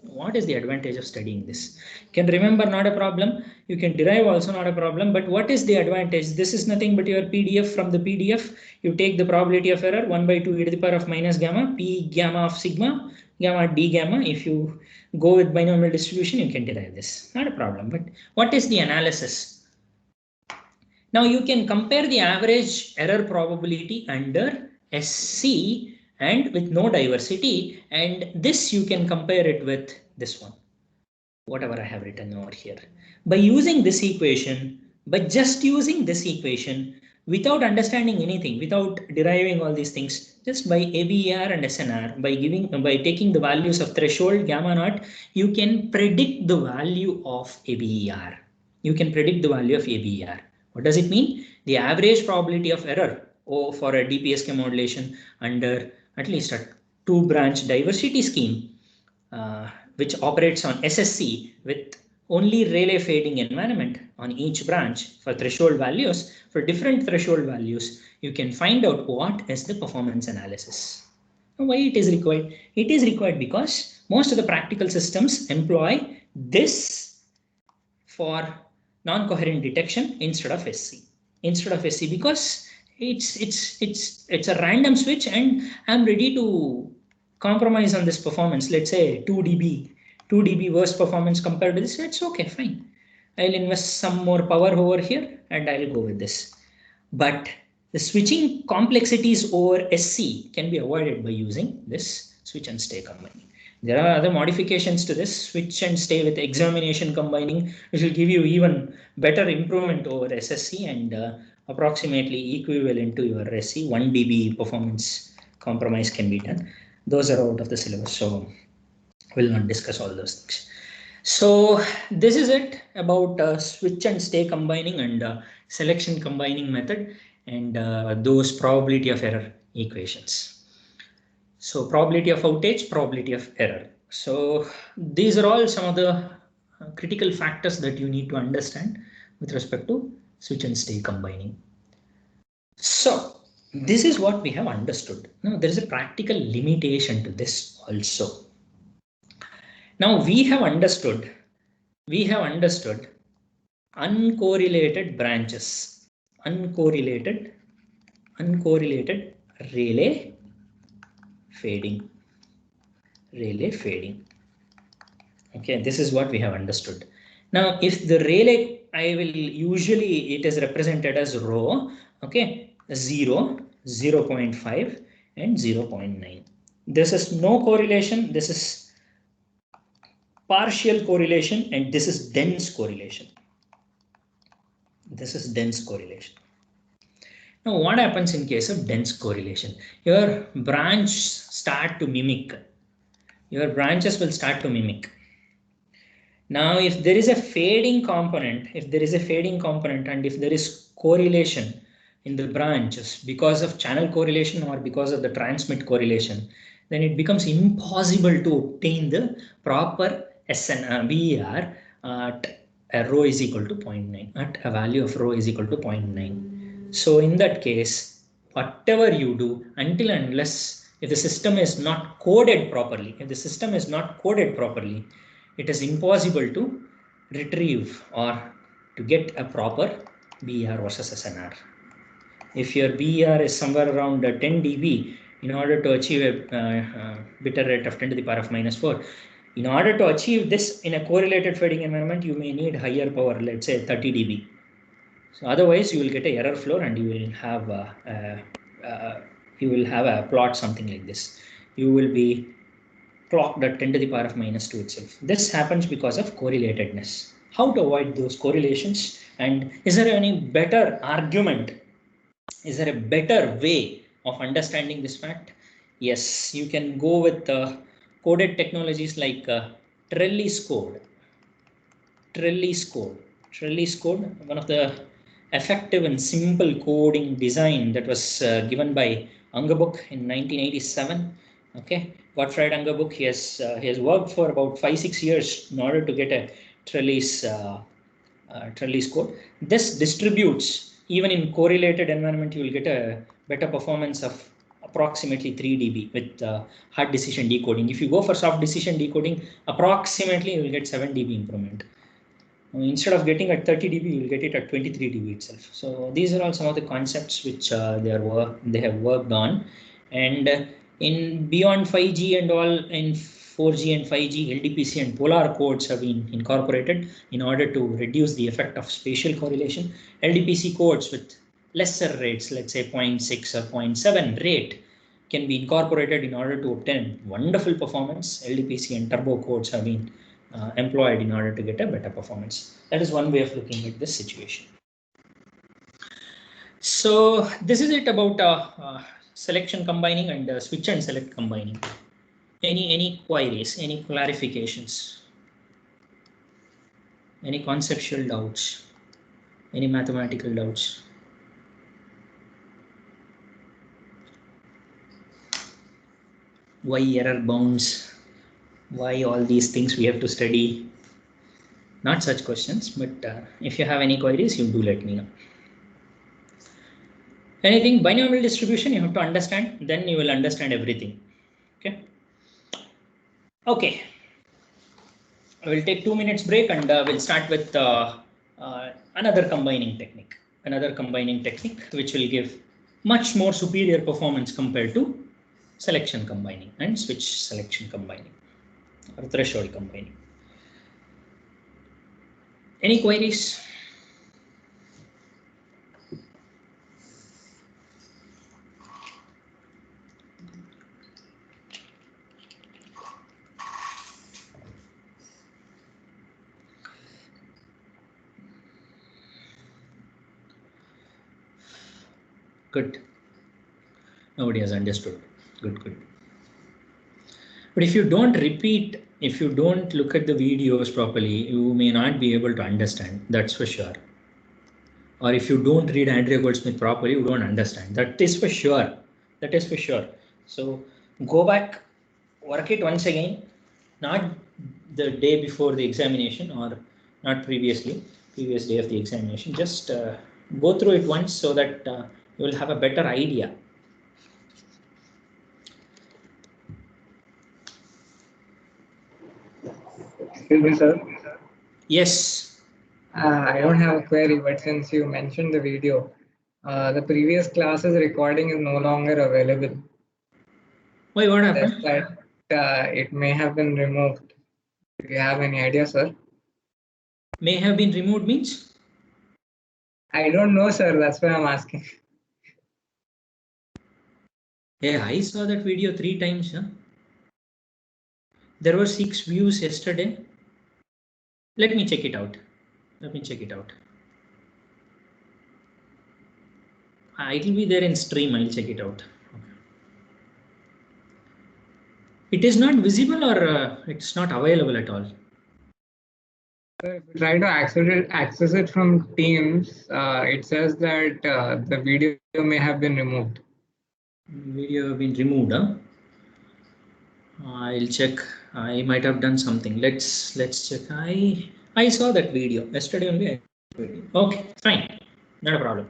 S1: What is the advantage of studying this? You can remember, not a problem. You can derive, also not a problem. But what is the advantage? This is nothing but your PDF. From the PDF, you take the probability of error 1 by 2 e to the power of minus gamma, P gamma of sigma, gamma D gamma. If you go with binomial distribution, you can derive this. Not a problem. But what is the analysis? Now you can compare the average error probability under SC and with no diversity, and this you can compare it with this one, whatever I have written over here. By using this equation, by just using this equation without understanding anything, without deriving all these things, just by ABER and SNR, by taking the values of threshold, gamma naught, you can predict the value of ABER. You can predict the value of ABER. What does it mean? The average probability of error for a DPSK modulation under at least a 2-branch diversity scheme, which operates on SSC with only Rayleigh fading environment on each branch for threshold values. For different threshold values, you can find out what is the performance analysis. Why it is required? It is required because most of the practical systems employ this for non-coherent detection instead of SC. Because it's a random switch and I'm ready to compromise on this performance. Let's say 2 dB worse performance compared to this. It's okay, fine. I'll invest some more power over here and I'll go with this. But the switching complexities over SC can be avoided by using this switch and stay combining. There are other modifications to this switch and stay with examination combining, which will give you even better improvement over SSC and approximately equivalent to your SC. 1 dB performance compromise can be done. Those are out of the syllabus, so we'll not discuss all those things. So this is it about switch and stay combining and selection combining method and those probability of error equations. So probability of outage, probability of error. So these are all some of the critical factors that you need to understand with respect to switch and stay combining. So this is what we have understood. Now there is a practical limitation to this also. Now we have understood uncorrelated branches, uncorrelated Rayleigh fading. Okay, this is what we have understood. Now, if the Rayleigh, I will usually it is represented as rho, okay, 0, 0 0.5 and 0 0.9. This is no correlation, this is partial correlation and this is dense correlation. This is dense correlation. Now, what happens in case of dense correlation? Your branch start to mimic. Your branches will start to mimic. Now, if there is a fading component, and if there is correlation in the branches because of channel correlation or because of the transmit correlation, then it becomes impossible to obtain the proper BER at a rho is equal to 0.9, at a value of rho is equal to 0.9. So in that case, whatever you do, until and unless if the system is not coded properly, it is impossible to retrieve or to get a proper BER versus SNR. If your BER is somewhere around 10 dB, in order to achieve a bit rate of 10 to the power of minus 4, in order to achieve this in a correlated fading environment, you may need higher power, let's say 30 dB. So otherwise, you will get a error flow and you will have a plot something like this. You will be clocked at 10 to the power of minus 2 itself. This happens because of correlatedness. How to avoid those correlations, and is there any better argument? Is there a better way of understanding this fact? Yes, you can go with coded technologies like Trellis code. Trellis code, one of the effective and simple coding design that was given by Ungerbock in 1987. Okay, Gottfried Ungerbock, he has worked for about 5-6 years in order to get a Trellis code. This distributes, even in correlated environment, you will get a better performance of approximately 3 dB with hard decision decoding. If you go for soft decision decoding, approximately you will get 7 dB improvement. Instead of getting at 30 dB, you will get it at 23 dB itself. So these are all some of the concepts which they have worked on, and in beyond 5G and all, in 4G and 5G, LDPC and polar codes have been incorporated in order to reduce the effect of spatial correlation. LDPC codes with lesser rates, let's say 0.6 or 0.7 rate, can be incorporated in order to obtain wonderful performance. LDPC and turbo codes have been employed in order to get a better performance. That is one way of looking at this situation. So this is it about selection combining and switch and select combining. Any queries, any clarifications, any conceptual doubts, any mathematical doubts? Why error bounds? Why all these things we have to study? Not such questions, but if you have any queries, you do let me know. Anything binomial distribution you have to understand, then you will understand everything. Okay, I will take 2 minutes break and we'll start with another combining technique which will give much more superior performance compared to selection combining and switch selection combining or threshold combining. Any queries? Good. Nobody has understood. Good. But if you don't repeat, if you don't look at the videos properly, you may not be able to understand. That's for sure. Or if you don't read Andrea Goldsmith properly, you don't understand. That is for sure. That is for sure. So go back, work it once again, not the day before the examination or not previous day of the examination. Just go through it once so that you will have a better idea.
S2: Excuse me, sir.
S1: Yes.
S2: I don't have a query, but since you mentioned the video, the previous classes recording is no longer available.
S1: Why, what happened?
S2: That's that it may have been removed. Do you have any idea, sir?
S1: May have been removed means?
S2: I don't know, sir. That's why I'm asking.
S1: Yeah, I saw that video 3 times. Huh? There were 6 views yesterday. Let me check it out. Let me check it out. It will be there in stream. I'll check it out. Okay. It is not visible or it's not available at all?
S2: Sir, if you try to access it from Teams, it says that the video may have been removed.
S1: Video have been removed, huh? I'll check. I might have done something. Let's check. I saw that video yesterday only. Okay, fine, not a problem.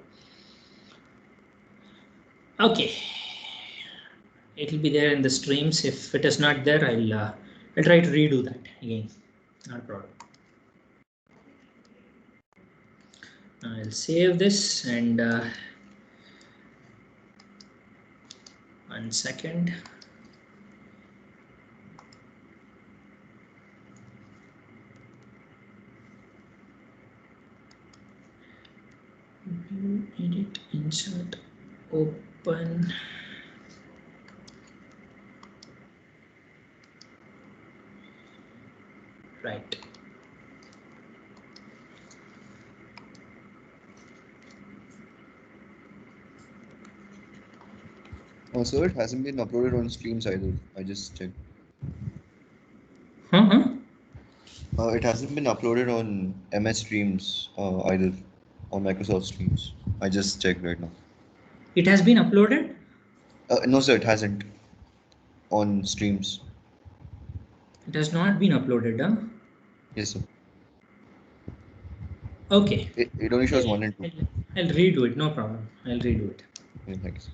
S1: Okay, it will be there in the streams. If it is not there, I'll try to redo that again. Not a problem. I'll save this and 1 second. Edit, insert, open. Right.
S3: Oh, so it hasn't been uploaded on Streams either. I just checked. It hasn't been uploaded on MS Streams either, on Microsoft Streams. I just checked right now.
S1: It has been uploaded?
S3: No, sir, it hasn't on Streams.
S1: It has not been uploaded, huh?
S3: Yes, sir.
S1: Okay.
S3: It only shows 1 and 2.
S1: I'll redo it, no problem. I'll redo it.
S3: Okay, thanks.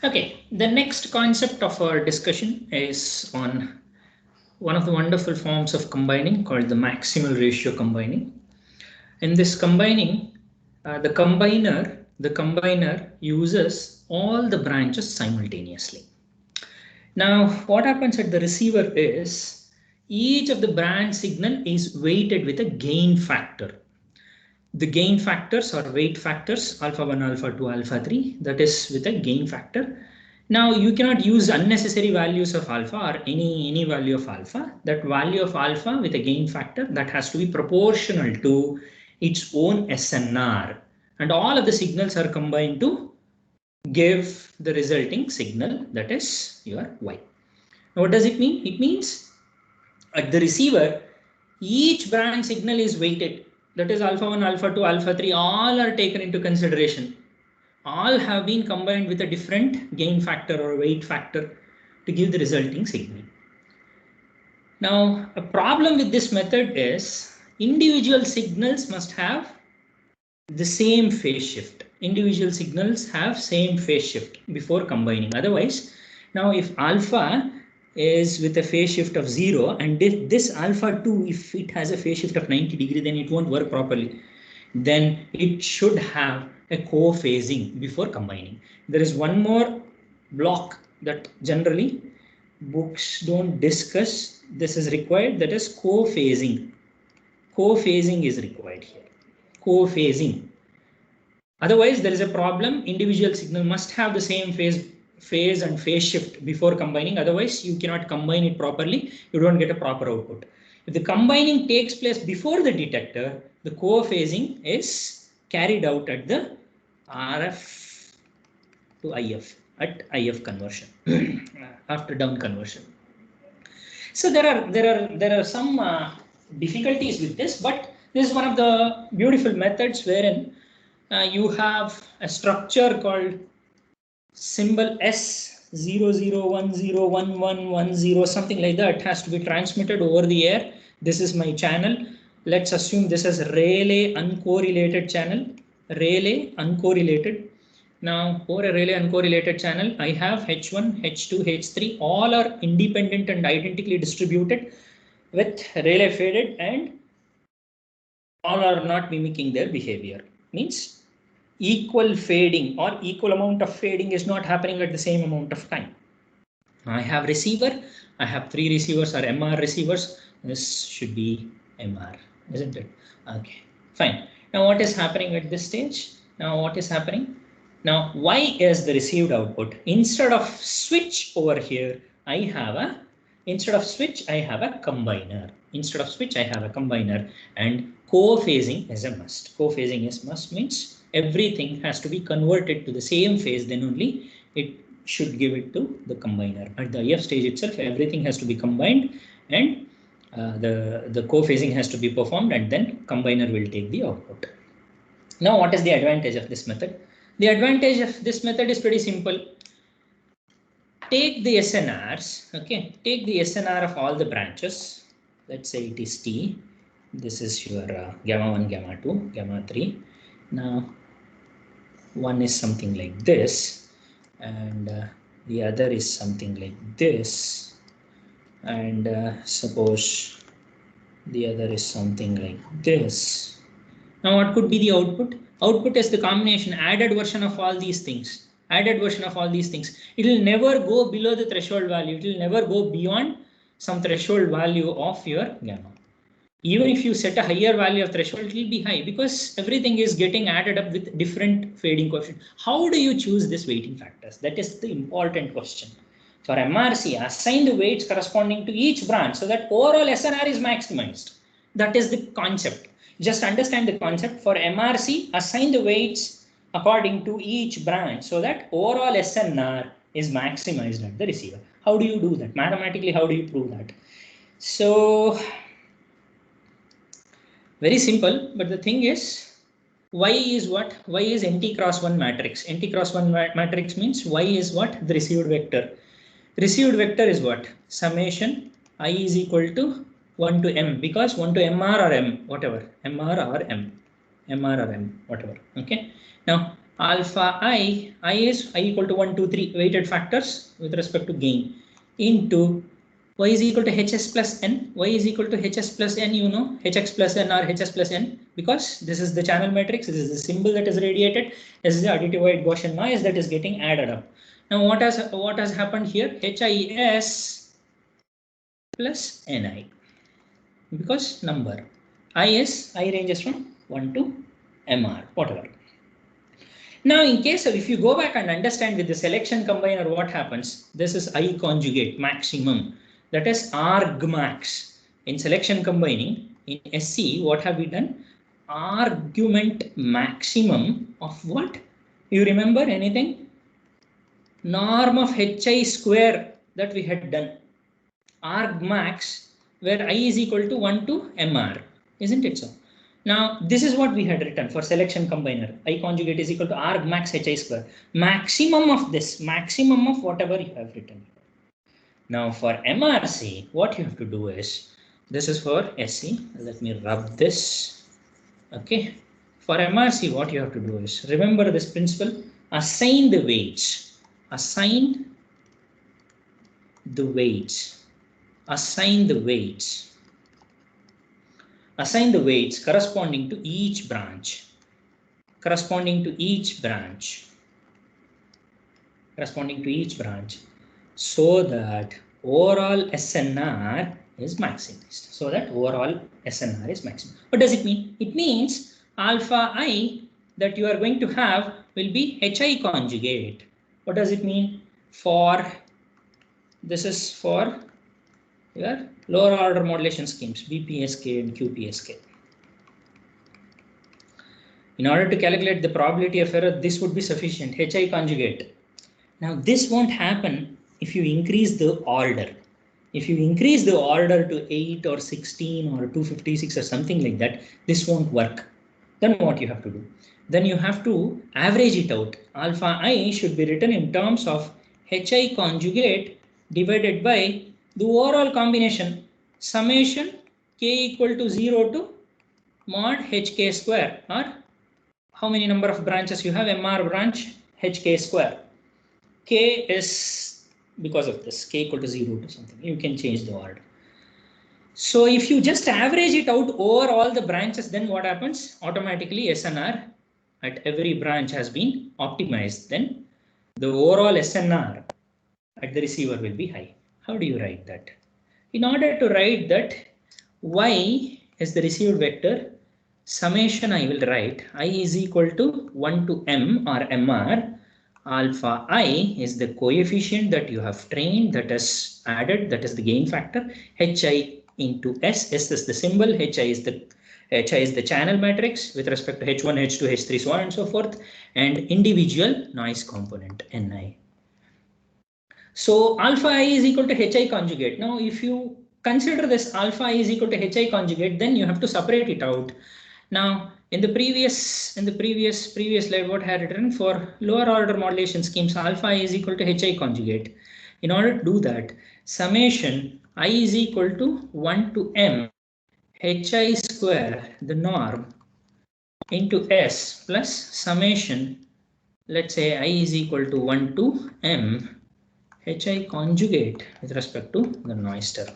S1: Okay, the next concept of our discussion is on one of the wonderful forms of combining called the maximal ratio combining. In this combining, the combiner uses all the branches simultaneously. Now, what happens at the receiver is each of the branch signal is weighted with a gain factor. The gain factors or weight factors, alpha 1, alpha 2, alpha 3, that is with a gain factor. Now you cannot use unnecessary values of alpha or any value of alpha. That value of alpha with a gain factor that has to be proportional to its own SNR. And all of the signals are combined to give the resulting signal, that is your Y. Now what does it mean? It means at the receiver, each branch signal is weighted. That is alpha 1, alpha 2, alpha 3, all are taken into consideration. All have been combined with a different gain factor or weight factor to give the resulting signal. Now, a problem with this method is individual signals must have the same phase shift. Individual signals have same phase shift before combining. Otherwise, now if alpha is with a phase shift of 0 and this alpha 2, if it has a phase shift of 90 degree, then it won't work properly. Then it should have a co-phasing before combining. There is one more block that generally books don't discuss. This is required, that is co-phasing. Co-phasing is required here. Co-phasing. Otherwise, there is a problem. Individual signal must have the same phase and phase shift before combining. Otherwise, you cannot combine it properly. You don't get a proper output. If the combining takes place before the detector, the co-phasing is carried out at the RF to IF, at IF conversion, after down conversion. So there are some difficulties with this, but this is one of the beautiful methods wherein you have a structure called symbol S00101110, something like that has to be transmitted over the air. This is my channel. Let's assume this is Rayleigh uncorrelated channel. Rayleigh uncorrelated. Now, for a Rayleigh uncorrelated channel, I have H1, H2, H3. All are independent and identically distributed with Rayleigh faded, and all are not mimicking their behavior. Means equal fading or equal amount of fading is not happening at the same amount of time. I have receiver. I have 3 receivers or MR receivers. This should be MR, isn't it? Okay, fine. Now what is happening at this stage? Now what is happening? Now Y is the received output. Instead of switch over here, instead of switch, I have a combiner. Instead of switch, I have a combiner, and co-phasing is a must. Co-phasing is must means everything has to be converted to the same phase, then only it should give it to the combiner. At the IF stage itself, everything has to be combined, and the co-phasing has to be performed, and then combiner will take the output. Now, what is the advantage of this method? The advantage of this method is pretty simple. Take the SNRs, okay? Take the SNR of all the branches. Let's say it is T. This is your gamma 1, gamma 2, gamma 3. Now, one is something like this, and the other is something like this, and suppose the other is something like this. Now, what could be the output? Output is the combination, added version of all these things. Added version of all these things. It will never go below the threshold value. It will never go beyond some threshold value of your gamma. Even if you set a higher value of threshold, it will be high because everything is getting added up with different fading coefficient. How do you choose these weighting factors? That is the important question. For MRC, assign the weights corresponding to each branch so that overall SNR is maximized. That is the concept. Just understand the concept. For MRC, assign the weights according to each branch so that overall SNR is maximized at the receiver. How do you do that? Mathematically, how do you prove that? So, very simple, but the thing is, Y is what? Y is NT cross 1 matrix. NT cross 1 matrix means Y is what? The received vector. Received vector is what? Summation I is equal to 1 to M, because 1 to MR or M, whatever, MR or M, whatever. Okay. Now, alpha I is I equal to 1, 2, 3 weighted factors with respect to gain into y is equal to hs plus n. Y is equal to hs plus n, you know, hx plus n or hs plus n, because this is the channel matrix, this is the symbol that is radiated, this is the additive white Gaussian noise that is getting added up. Now what has happened here? HIS plus Ni, because number I ranges from 1 to MR, whatever. Now, in case of, if you go back and understand with the selection combiner, what happens? This is I conjugate maximum, that is argmax. In selection combining, in SC, what have we done? Argument maximum of what? You remember anything? Norm of HI square that we had done. Argmax, where I is equal to 1 to MR, isn't it so? Now, this is what we had written for selection combiner. I conjugate is equal to argmax HI square. Maximum of this, maximum of whatever you have written. Now, for MRC, what you have to do is, this is for SC. Let me rub this. Okay. For MRC, what you have to do is, remember this principle, assign the weights. Assign the weights. Assign the weights. Assign the weights corresponding to each branch. Corresponding to each branch. Corresponding to each branch. So that overall SNR is maximized. So that overall SNR is maximum. What does it mean? It means alpha I that you are going to have will be HI conjugate. What does it mean? For, this is for your lower order modulation schemes, BPSK and QPSK. In order to calculate the probability of error, this would be sufficient, HI conjugate. Now this won't happen if you increase the order. If you increase the order to 8 or 16 or 256 or something like that, this won't work. Then what you have to do? Then you have to average it out. Alpha I should be written in terms of HI conjugate divided by the overall combination, summation k equal to 0 to mod hk square, or how many number of branches you have, MR branch hk square. K is, because of this, k equal to 0 to something, you can change the order. So if you just average it out over all the branches, then what happens? Automatically SNR at every branch has been optimized. Then the overall SNR at the receiver will be high. How do you write that? In order to write that, y is the received vector, summation I will write, I is equal to 1 to m or mr. Alpha I is the coefficient that you have trained, that is added, that is the gain factor, hi into s. S is the symbol, hi is the channel matrix with respect to h1, h2, h3, so on and so forth, and individual noise component ni. So alpha I is equal to hi conjugate. Now, if you consider this alpha I is equal to hi conjugate, then you have to separate it out. Now, in the previous slide, what I had written for lower order modulation schemes, alpha I is equal to hi conjugate. In order to do that, summation I is equal to 1 to m hi square, the norm, into s plus summation, let's say I is equal to 1 to m hi conjugate with respect to the noise term.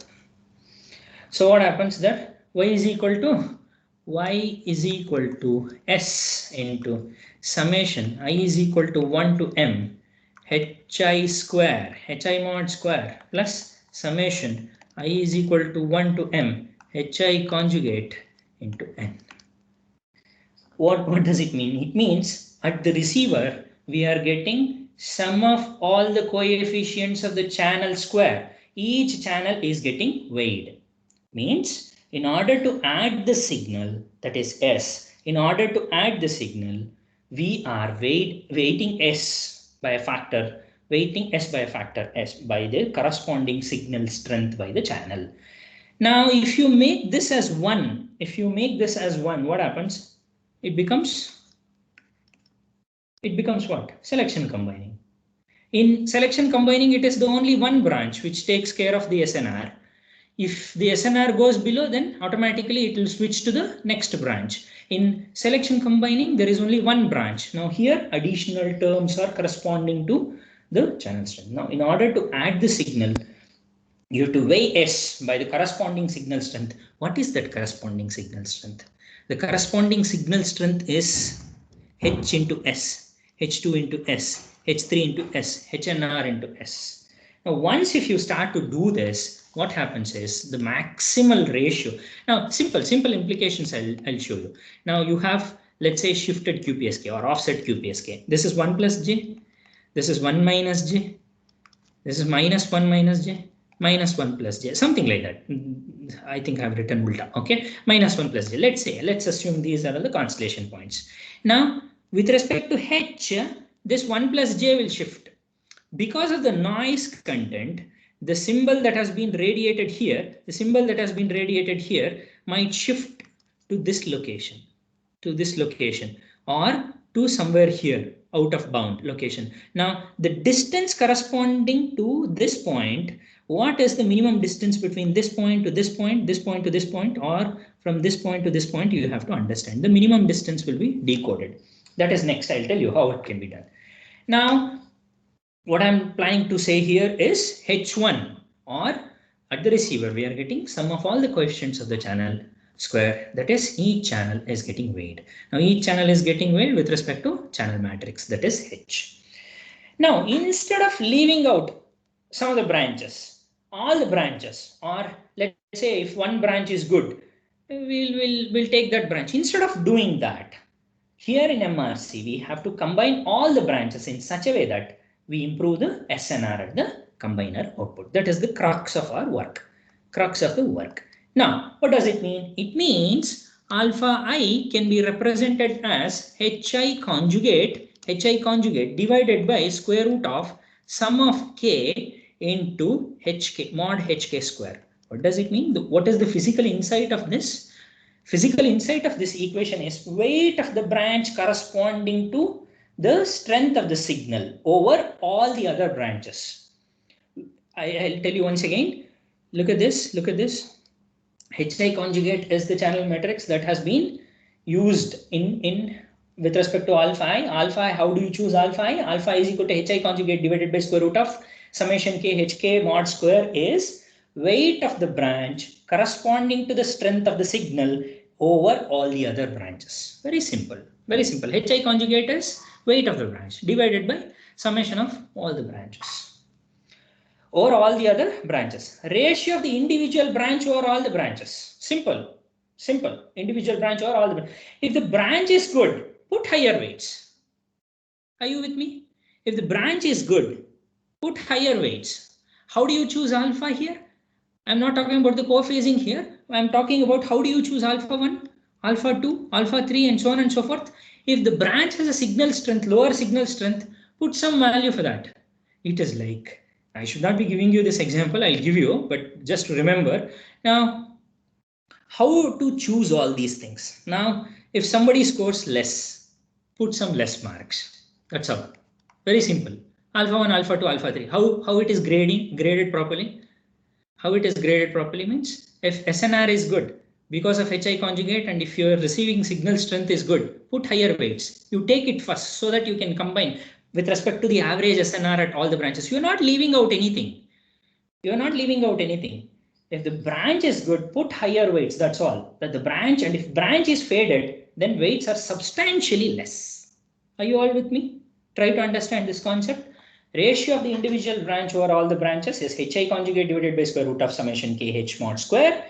S1: So what happens there? Y is equal to s into summation I is equal to 1 to m hi square, hi mod square, plus summation I is equal to 1 to m hi conjugate into n. What does it mean? It means at the receiver we are getting sum of all the coefficients of the channel square. Each channel is getting weighed. Means in order to add the signal, that is S, in order to add the signal, we are weighting S by a factor, weighting S by a factor S by the corresponding signal strength by the channel. Now, if you make this as 1, what happens? It becomes what? Selection combining. In selection combining, it is the only one branch which takes care of the SNR. If the SNR goes below, then automatically it will switch to the next branch. In selection combining, there is only one branch. Now here, additional terms are corresponding to the channel strength. Now, in order to add the signal, You have to weigh S by the corresponding signal strength. What is that corresponding signal strength? The corresponding signal strength is H into S, H2 into S, H3 into S, HNR into S. Now, once if you start to do this, what happens is the maximal ratio. Now, simple implications I'll show you. Now you have, let's say, shifted QPSK or offset QPSK. This is 1 plus J. This is 1 minus J. This is minus 1 minus J. Minus 1 plus J, something like that. I think I've written ulta. Okay, minus 1 plus J. Let's assume these are the constellation points. Now, with respect to H, this 1 plus J will shift. Because of the noise content, the symbol that has been radiated here, might shift to this location, or to somewhere here, out of bound location. Now, the distance corresponding to this point, what is the minimum distance between this point to this point, this point to this point, or from this point to this point, you have to understand. The minimum distance will be decoded. That is next, I'll tell you how it can be done. Now, what I'm planning to say here is H1, or at the receiver, we are getting sum of all the coefficients of the channel square. That is, each channel is getting weighed. Now, each channel is getting weighed with respect to channel matrix, that is H. Now, instead of leaving out some of the branches, all the branches, or let's say if one branch is good, we'll take that branch. Instead of doing that, here in MRC, we have to combine all the branches in such a way that we improve the SNR at the combiner output. That is the crux of our work, Now, what does it mean? It means alpha I can be represented as HI conjugate divided by square root of sum of K into HK, mod HK square. What does it mean? What is the physical insight of this? Physical insight of this equation is weight of the branch corresponding to the strength of the signal over all the other branches. I'll tell you once again. Look at this. HI conjugate is the channel matrix that has been used in with respect to alpha I. Alpha I, how do you choose alpha I? Alpha I is equal to HI conjugate divided by square root of summation K HK mod square is weight of the branch corresponding to the strength of the signal over all the other branches. Very simple. HI conjugate is weight of the branch divided by summation of all the branches over all the other branches. Ratio of the individual branch over all the branches. Simple. Individual branch over all the branches. If the branch is good, put higher weights. Are you with me? If the branch is good, put higher weights. How do you choose alpha here? I'm not talking about the co-phasing here. I'm talking about how do you choose alpha 1, alpha 2, alpha 3, and so on and so forth. If the branch has a signal strength, lower signal strength, put some value for that. It is like, I should not be giving you this example, I'll give you, but just remember. Now, how to choose all these things? Now, if somebody scores less, put some less marks. That's all. Very simple. Alpha 1, alpha 2, alpha 3. How it is graded properly? How it is graded properly means if SNR is good because of HI conjugate, and if your receiving signal strength is good, put higher weights. You take it first so that you can combine with respect to the average SNR at all the branches. You're not leaving out anything. If the branch is good, put higher weights. That's all. That the branch, and if branch is faded, then weights are substantially less. Are you all with me? Try to understand this concept. Ratio of the individual branch over all the branches is HI conjugate divided by square root of summation KH mod square.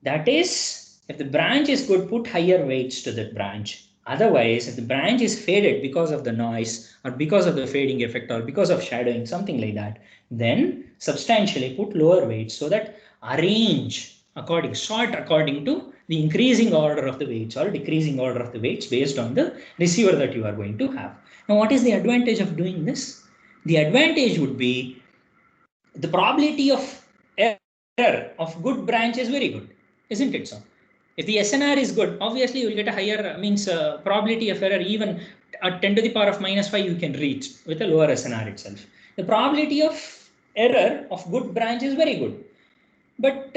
S1: That is, if the branch is good, put higher weights to that branch. Otherwise, if the branch is faded because of the noise or because of the fading effect or because of shadowing, something like that, then substantially put lower weights so that sort according to the increasing order of the weights or decreasing order of the weights based on the receiver that you are going to have. Now, what is the advantage of doing this? The advantage would be the probability of error of good branch is very good, isn't it so? If the SNR is good, obviously you will get a higher probability of error. Even at 10 to the power of -5 you can reach with a lower SNR itself. The probability of error of good branch is very good. But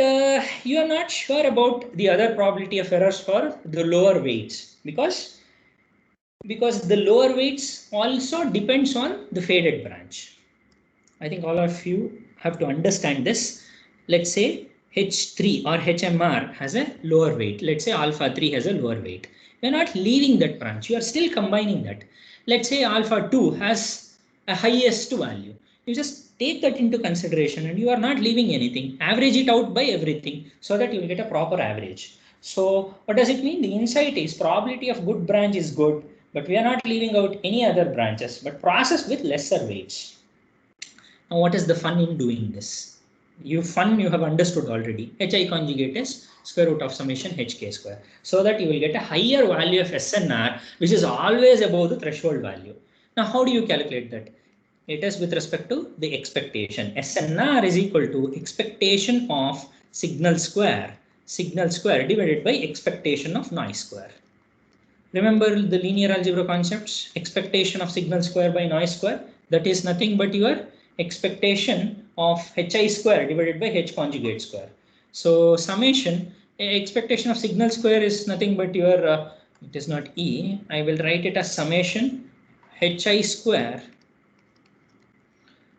S1: you are not sure about the other probability of errors for the lower weights because the lower weights also depends on the faded branch. I think all of you have to understand this. let's say H3 or HMR has a lower weight. Let's say alpha 3 has a lower weight. You're not leaving that branch. You are still combining that. Let's say alpha 2 has a highest value. You just take that into consideration and you are not leaving anything. Average it out by everything so that you will get a proper average. So what does it mean? The insight is probability of good branch is good, but we are not leaving out any other branches, but process with lesser weights. Now, what is the fun in doing this? You have understood already. Hi conjugate is square root of summation hk square, so that you will get a higher value of SNR, which is always above the threshold value. Now, how do you calculate that? It is with respect to the expectation. SNR is equal to expectation of signal square divided by expectation of noise square. Remember the linear algebra concepts, expectation of signal square by noise square, that is nothing but your expectation of hi square divided by h conjugate square. So summation, expectation of signal square is nothing but your, it is not E, I will write it as summation hi square,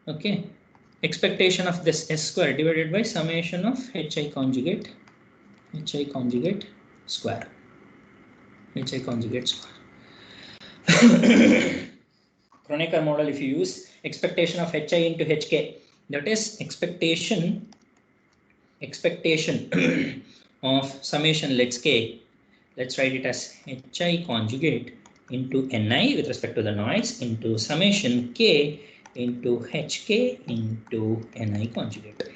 S1: okay, expectation of this s square divided by summation of hi conjugate square, hi conjugate square. Kronecker model, if you use expectation of hi into hk, that is expectation of summation, let's write it as hi conjugate into ni with respect to the noise into summation k into hk into ni conjugate.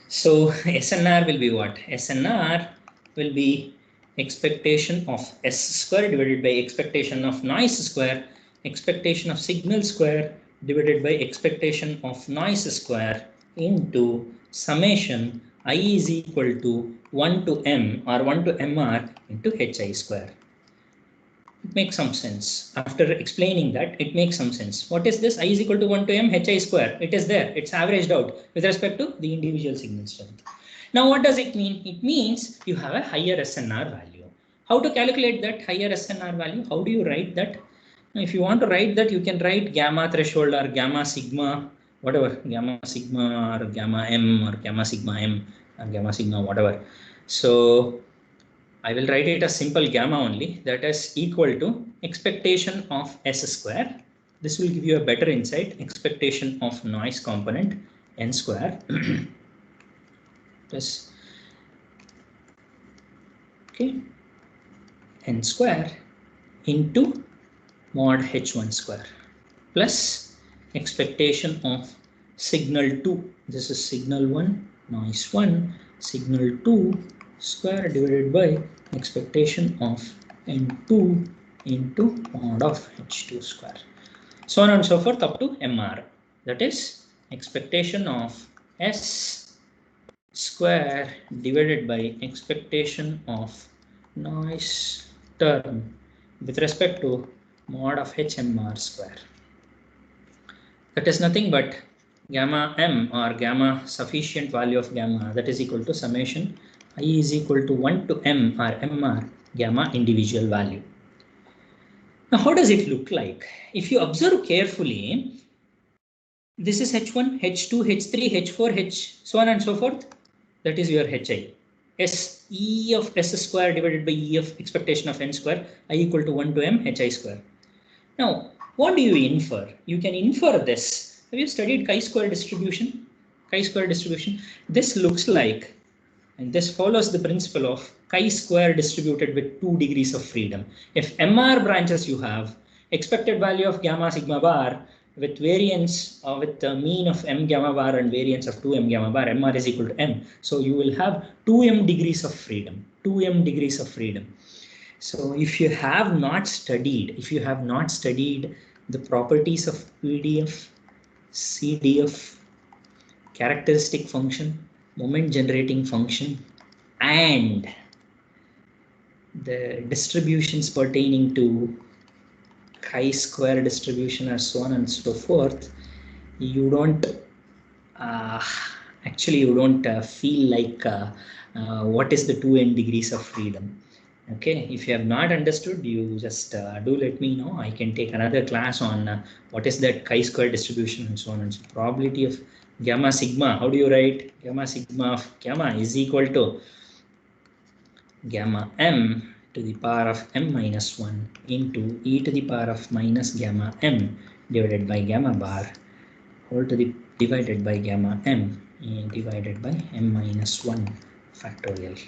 S1: So SNR will be what? SNR will be expectation of s square divided by expectation of noise square, expectation of signal square divided by expectation of noise square into summation I is equal to 1 to m or 1 to mr into hi square. It makes some sense. After explaining that, it makes some sense. What is this? I is equal to 1 to m hi square. It is there. It's averaged out with respect to the individual signal strength. Now, what does it mean? It means you have a higher SNR value. How to calculate that higher SNR value? How do you write that? Now, if you want to write that, you can write gamma threshold or gamma sigma, whatever, gamma sigma or gamma m or gamma sigma m or gamma sigma, whatever. So I will write it as simple gamma only, that is equal to expectation of s square. This will give you a better insight. Expectation of noise component n square plus okay n square into mod h1 square plus expectation of signal 2. This is signal 1, noise 1, signal 2 square divided by expectation of n2 into mod of h2 square. So on and so forth up to mr. That is expectation of s square divided by expectation of noise term with respect to mod of HMR square. That is nothing but gamma m or gamma sufficient value of gamma, that is equal to summation I is equal to 1 to m or mr gamma individual value. Now, how does it look like? If you observe carefully, this is h1, h2, h3, h4, h so on and so forth. That is your hi. S E of s square divided by E of expectation of n square, I equal to 1 to m hi square. Now, what do you infer? You can infer this. Have you studied chi-square distribution? Chi-square distribution. This looks like, and this follows the principle of chi-square distributed with 2 degrees of freedom. If MR branches you have, expected value of gamma sigma bar with variance with the mean of m gamma bar and variance of 2m gamma bar, MR is equal to m. So you will have 2m degrees of freedom, 2m degrees of freedom. So if you have not studied the properties of PDF, CDF, characteristic function, moment generating function, and the distributions pertaining to chi-square distribution or so on and so forth, you don't feel like what is the 2n degrees of freedom. Okay, if you have not understood, you just do let me know. I can take another class on what is that chi-square distribution and so on and so probability of Gamma sigma, how do you write? Gamma sigma of gamma is equal to gamma m to the power of m minus 1 into e to the power of minus gamma m divided by gamma bar whole to the divided by gamma m divided by m minus 1 factorial.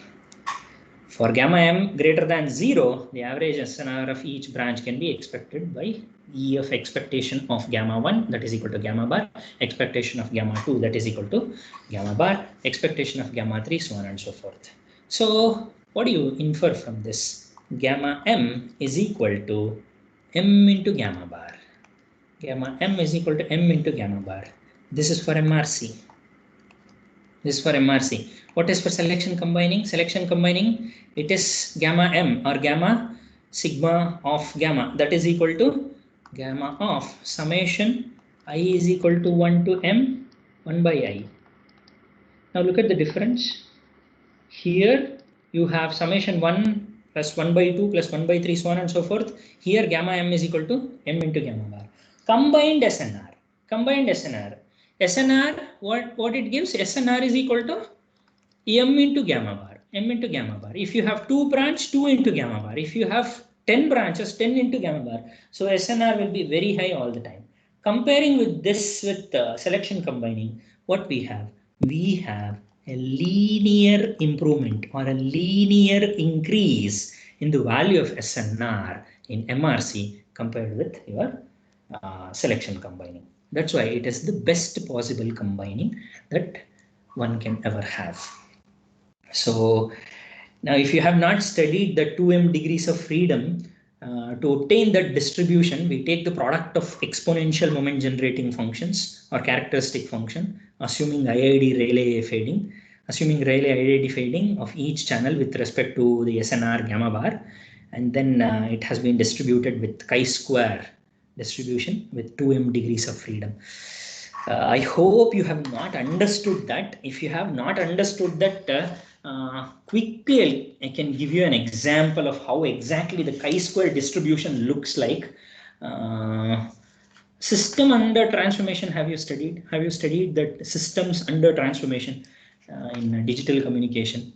S1: For gamma m greater than 0, the average SNR of each branch can be expected by E of expectation of gamma 1, that is equal to gamma bar, expectation of gamma 2, that is equal to gamma bar, expectation of gamma 3, so on and so forth. So what do you infer from this? Gamma m is equal to m into gamma bar. Gamma m is equal to m into gamma bar. This is for MRC. This is for MRC. What is for selection combining? Selection combining, it is gamma m or gamma sigma of gamma, that is equal to gamma of summation I is equal to 1 to m 1 by I. Now look at the difference. Here you have summation 1 plus 1 by 2 plus 1 by 3, so on and so forth. Here gamma m is equal to m into gamma bar. Combined SNR. Combined SNR. SNR, what it gives? SNR is equal to m into gamma bar. M into gamma bar. If you have 2 branch, 2 into gamma bar. If you have 10 branches, 10 into gamma bar. So SNR will be very high all the time. Comparing with this with selection combining, what we have? We have a linear improvement or a linear increase in the value of SNR in MRC compared with your selection combining. That's why it is the best possible combining that one can ever have. So now if you have not studied the 2m degrees of freedom, to obtain that distribution, we take the product of exponential moment generating functions or characteristic function, assuming IID Rayleigh fading, assuming Rayleigh IID fading of each channel with respect to the SNR gamma bar, and then it has been distributed with chi-square distribution with 2m degrees of freedom. I hope you have not understood that. If you have not understood that, quickly I can give you an example of how exactly the chi-square distribution looks like. System under transformation, have you studied? Have you studied that systems under transformation in digital communication?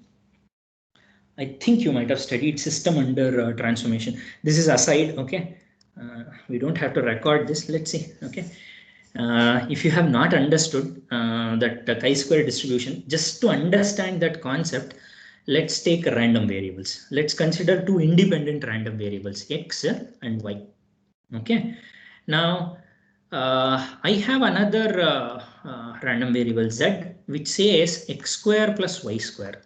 S1: I think you might have studied system under transformation. This is aside, okay? We don't have to record this. Let's see, okay? If you have not understood that chi-square distribution, just to understand that concept, let's take random variables. Let's consider 2 independent random variables, x and y. Okay. Now, I have another random variable z, which says x square plus y square.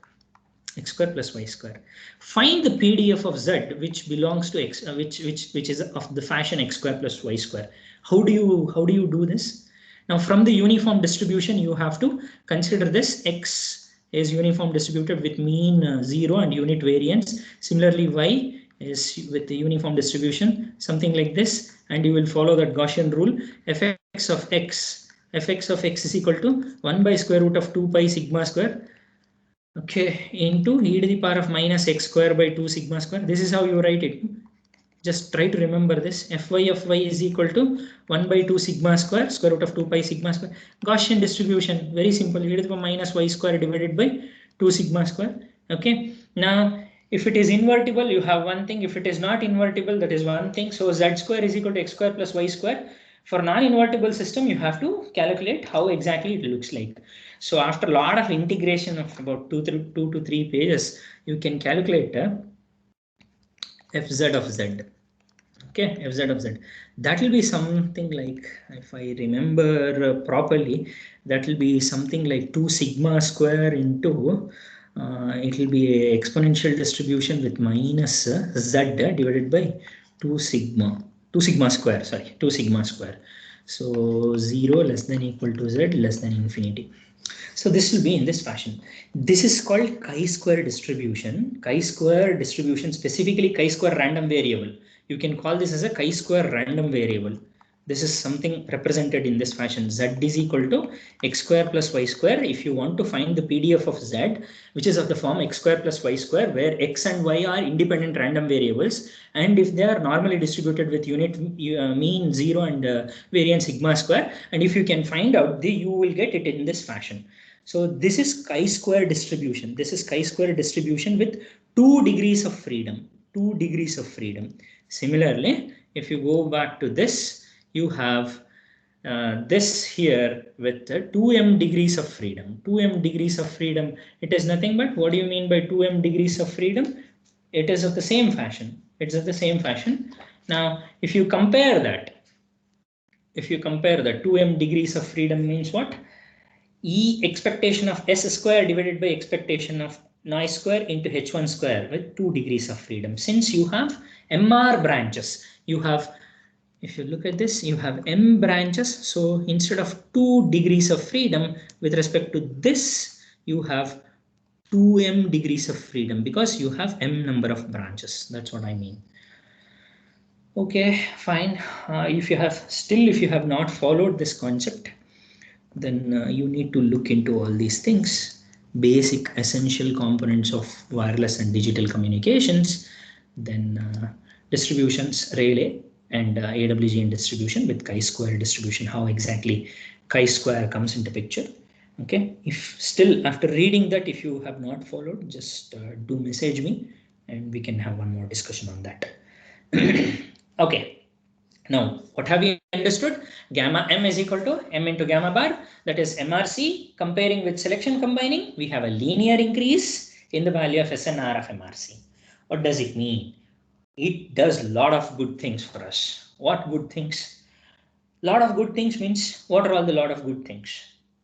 S1: X square plus y square. Find the PDF of z which belongs to x, which is of the fashion x square plus y square. How do you do this? Now from the uniform distribution, you have to consider this x is uniform distributed with mean 0 and unit variance. Similarly, y is with the uniform distribution, something like this, and you will follow that Gaussian rule. Fx of x is equal to 1 by square root of 2 pi sigma square. Okay, into e to the power of minus x square by 2 sigma square. This is how you write it. Just try to remember this. Fy of y is equal to 1 by 2 sigma square, square root of 2 pi sigma square. Gaussian distribution, very simple. E to the power minus y square divided by 2 sigma square. Okay. Now, if it is invertible, you have one thing. If it is not invertible, that is one thing. So z square is equal to x square plus y square. For non-invertible system, you have to calculate how exactly it looks like. So after a lot of integration of about 2 to 3 pages, you can calculate fz of z. Okay, fz of z. That will be something like, if I remember properly, that will be something like 2 sigma square into, it will be an exponential distribution with minus z divided by 2 sigma square, sorry, 2 sigma square. So 0 less than equal to z less than infinity. So this will be in this fashion. This is called chi-square distribution. Chi-square distribution, specifically chi-square random variable. You can call this as a chi-square random variable. This is something represented in this fashion. Z is equal to x square plus y square. If you want to find the PDF of Z, which is of the form x square plus y square, where x and y are independent random variables, and if they are normally distributed with unit mean 0 and variance sigma square, and if you can find out, you will get it in this fashion. So this is chi-square distribution. This is chi-square distribution with 2 degrees of freedom. 2 degrees of freedom. Similarly, if you go back to this, you have this here with 2m degrees of freedom. 2m degrees of freedom. It is nothing but, what do you mean by 2m degrees of freedom? It is of the same fashion. It's of the same fashion. Now, if you compare that, the 2m degrees of freedom means what? E expectation of s square divided by expectation of noise square into h1 square with 2 degrees of freedom. Since you have MR branches, you have, if you look at this, you have M branches. So instead of 2 degrees of freedom with respect to this, you have 2m degrees of freedom because you have M number of branches. That's what I mean. Okay, fine. If you have not followed this concept, then you need to look into all these things, basic essential components of wireless and digital communications, then distributions, relay, and AWGN distribution with chi-square distribution, how exactly chi-square comes into picture. Okay, if still after reading that, if you have not followed, just do message me and we can have one more discussion on that. Okay. Now, what have you understood? Gamma M is equal to M into gamma bar, that is MRC. Comparing with selection combining, we have a linear increase in the value of SNR of MRC. What does it mean? It does a lot of good things for us. What good things? Lot of good things means, what are all the lot of good things?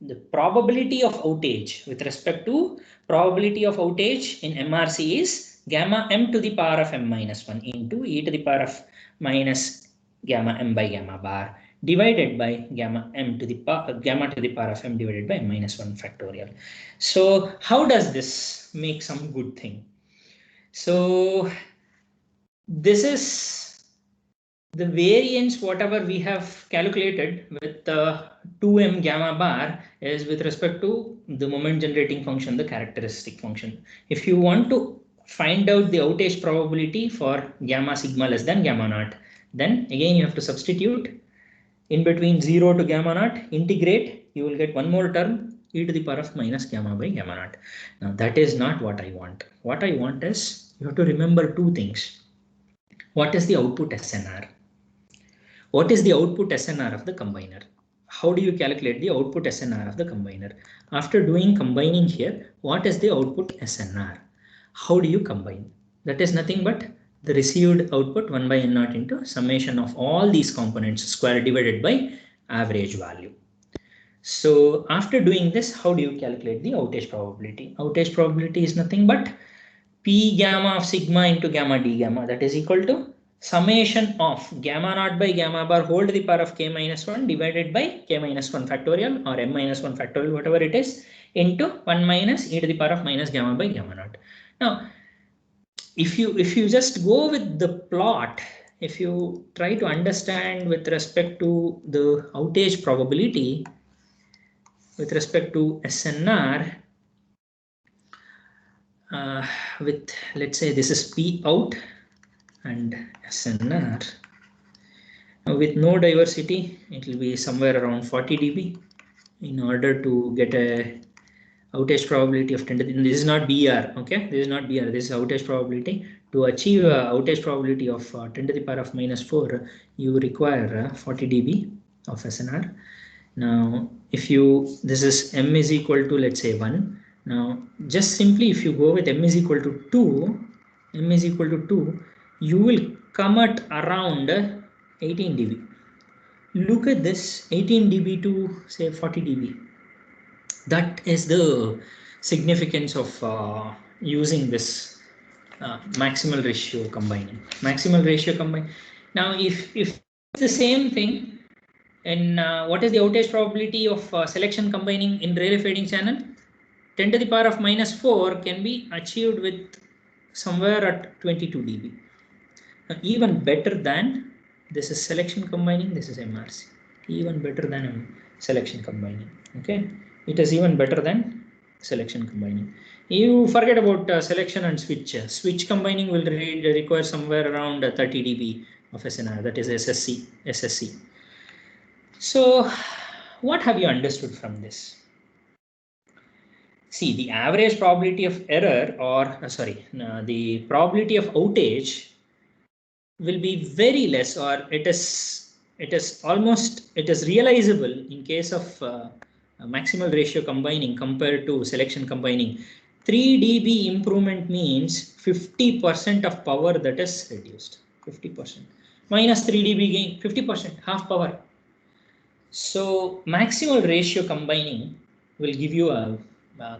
S1: The probability of outage with respect to probability of outage in MRC is gamma M to the power of M minus 1 into e to the power of minus gamma M by gamma bar divided by gamma to the power of M divided by M minus 1 factorial. So how does this make some good thing? So this is the variance, whatever we have calculated with the 2m gamma bar is with respect to the moment generating function, the characteristic function. If you want to find out the outage probability for gamma sigma less than gamma naught, then again you have to substitute in between 0 to gamma naught, integrate, you will get one more term, e to the power of minus gamma by gamma naught. Now that is not what I want. What I want is, you have to remember two things. What is the output SNR? What is the output SNR of the combiner? How do you calculate the output SNR of the combiner? After doing combining here, what is the output SNR? How do you combine? That is nothing but the received output 1 by n naught into summation of all these components square divided by average value. So after doing this, how do you calculate the outage probability? Outage probability is nothing but P gamma of sigma into gamma d gamma, that is equal to summation of gamma naught by gamma bar whole to the power of k minus 1 divided by k minus 1 factorial or m minus 1 factorial, whatever it is, into 1 minus e to the power of minus gamma by gamma naught. Now, if you just go with the plot, if you try to understand with respect to the outage probability, with respect to SNR, with, let's say this is P out and SNR. Now with no diversity, it will be somewhere around 40 dB in order to get a outage probability of 10 to the, this is not BR, okay? This is not BR, this is outage probability. To achieve a outage probability of 10 to the power of minus 4, you require 40 dB of SNR. Now, if you, this is M is equal to, let's say 1. Now, just simply if you go with M is equal to 2, you will come at around 18 dB. Look at this, 18 dB to say 40 dB. That is the significance of using this maximal ratio combining. Maximal ratio combine. Now, if it's the same thing, and what is the outage probability of selection combining in Rayleigh fading channel? 10 to the power of minus 4 can be achieved with somewhere at 22 dB. Even better than This is selection combining, this is MRC. Even better than selection combining. Okay, it is even better than selection combining. You forget about selection and switch. Switch combining will require somewhere around 30 dB of SNR, that is SSC. So what have you understood from this? See, the average probability of error, or the probability of outage will be very less, or it is realizable in case of maximal ratio combining compared to selection combining. 3 dB improvement means 50% of power that is reduced. 50% minus 3 dB gain, 50%, half power. So maximal ratio combining will give you a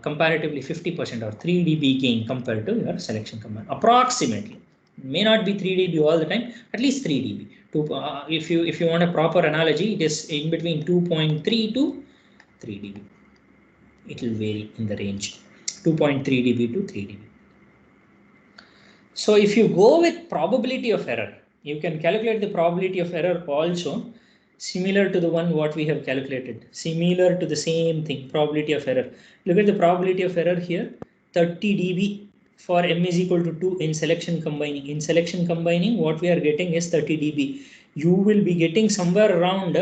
S1: comparatively 50% or 3 dB gain compared to your selection combine, approximately. May not be 3 dB all the time, at least 3 dB. If you want a proper analogy, it is in between 2.3 to 3 dB. It will vary in the range 2.3 dB to 3 dB. So if you go with probability of error, you can calculate the probability of error also similar to the one what we have calculated, similar to the same thing, probability of error. Look at the probability of error here, 30 dB for m is equal to 2 in selection combining. In selection combining, what we are getting is 30 dB. You will be getting somewhere around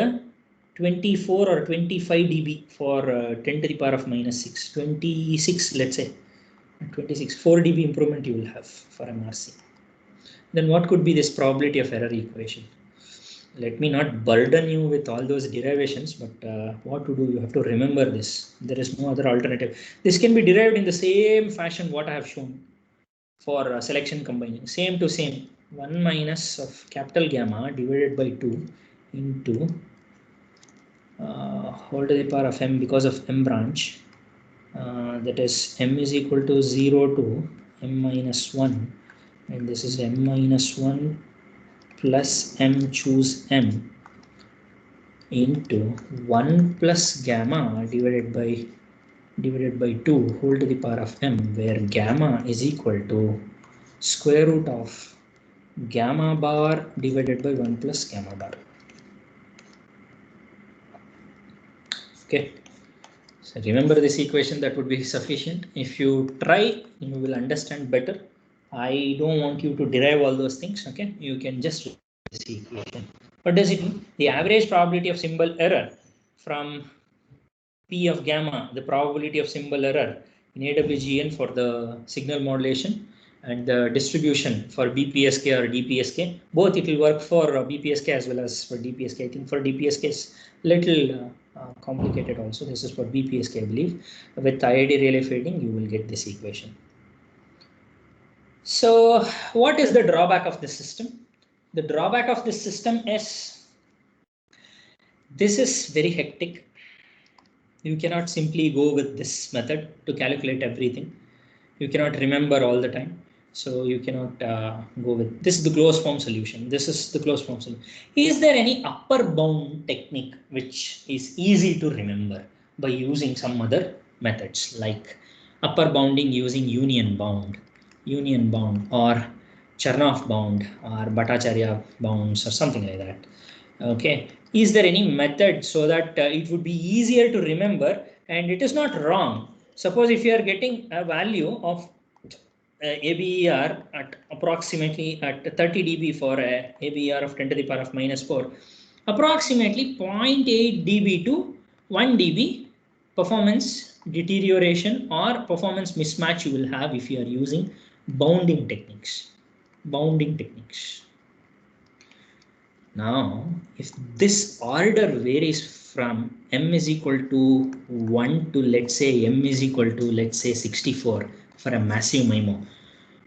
S1: 24 or 25 dB for 10 to the power of minus 6, 26, let's say. 26, 4 dB improvement you will have for MRC. Then what could be this probability of error equation? Let me not burden you with all those derivations, but what to do, you have to remember this. There is no other alternative. This can be derived in the same fashion what I have shown for selection combining. Same to same. 1 minus of capital gamma divided by 2 into whole to the power of m because of m branch. That is m is equal to 0 to m minus 1, and this is m minus 1 plus m choose m into 1 plus gamma divided by 2 whole to the power of m, where gamma is equal to square root of gamma bar divided by 1 plus gamma bar. Okay. So remember this equation, that would be sufficient. If you try, you will understand better. I don't want you to derive all those things. Okay, you can just read this equation. What does it mean? The average probability of symbol error from P of gamma, the probability of symbol error in AWGN for the signal modulation, and the distribution for BPSK or DPSK. Both it will work for BPSK as well as for DPSK. I think for DPSK is little complicated also. This is for BPSK, I believe. With IID relay fading, you will get this equation. So what is the drawback of this system? The drawback of this system is this is very hectic. You cannot simply go with this method to calculate everything. You cannot remember all the time. So you cannot go with this is the closed form solution. This is the closed form solution. Is there any upper bound technique which is easy to remember by using some other methods, like upper bounding using union bound or Chernoff bound or Bhattacharya bounds or something like that? Okay, is there any method so that it would be easier to remember and it is not wrong? Suppose if you are getting a value of ABER at approximately at 30 dB for a ABER of 10 to the power of minus 4, approximately 0.8 dB to 1 dB performance deterioration or performance mismatch you will have if you are using bounding techniques. Now, if this order varies from m is equal to 1 to, let's say, m is equal to, let's say, 64 for a massive MIMO,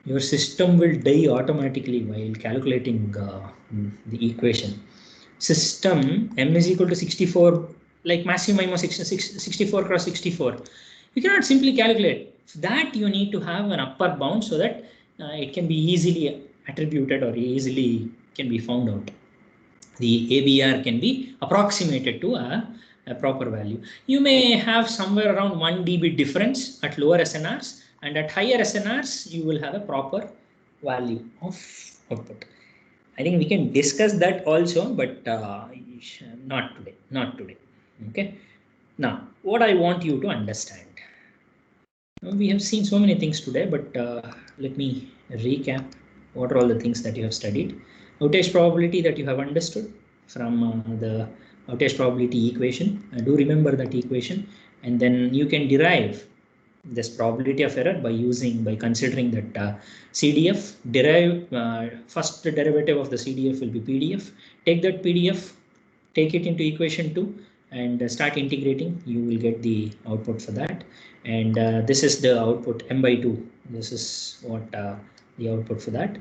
S1: your system will die automatically while calculating the equation. System m is equal to 64, like massive MIMO 64 cross 64. You cannot simply calculate. For that you need to have an upper bound so that it can be easily attributed or easily can be found out. The ABR can be approximated to a proper value. You may have somewhere around 1 dB difference at lower SNRs, and at higher SNRs you will have a proper value of output. I think we can discuss that also, but not today. Not today. Okay. Now, what I want you to understand. We have seen so many things today, but let me recap what are all the things that you have studied. Outage probability that you have understood from the outage probability equation. Do remember that equation, and then you can derive this probability of error by considering that CDF first derivative of the CDF will be PDF. Take that PDF, take it into equation 2 and start integrating. You will get the output for that, and this is the output m by 2. This is what the output for that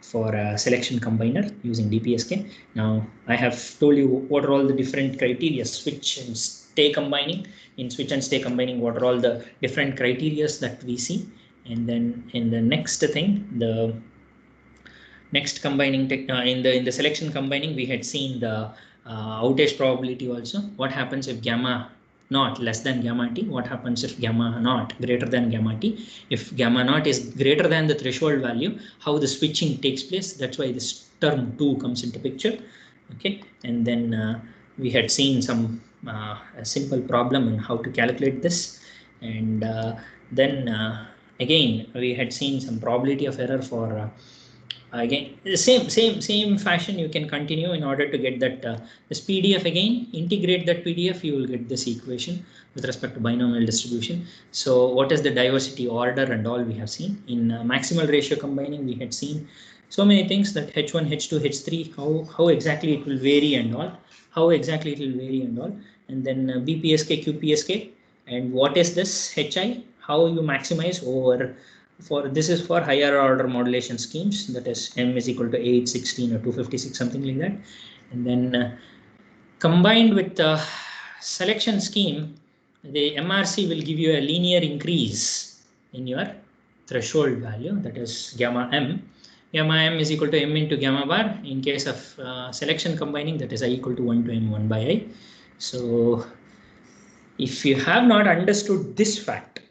S1: for selection combiner using DPSK. Now I have told you what are all the different criteria, switch and stay combining. In switch and stay combining, what are all the different criteria that we see, and then in the next thing, the next combining in the selection combining, we had seen the outage probability also. What happens if gamma naught less than gamma t? What happens if gamma naught greater than gamma t? If gamma naught is greater than the threshold value, how the switching takes place? That's why this term 2 comes into picture. Okay, and then we had seen some a simple problem on how to calculate this, and then again we had seen some probability of error for again the same fashion you can continue in order to get that this PDF. Again, integrate that PDF, you will get this equation with respect to binomial distribution. So what is the diversity order and all we have seen in maximal ratio combining. We had seen so many things, that H1, H2, H3, how exactly it will vary and all, and then BPSK, QPSK, and what is this HI, how you maximize over. For this is for higher order modulation schemes, that is m is equal to 8, 16 or 256, something like that, and then combined with the selection scheme, the MRC will give you a linear increase in your threshold value, that is gamma m. Gamma m is equal to m into gamma bar. In case of selection combining, that is I equal to 1 to m 1 by I. So if you have not understood this fact,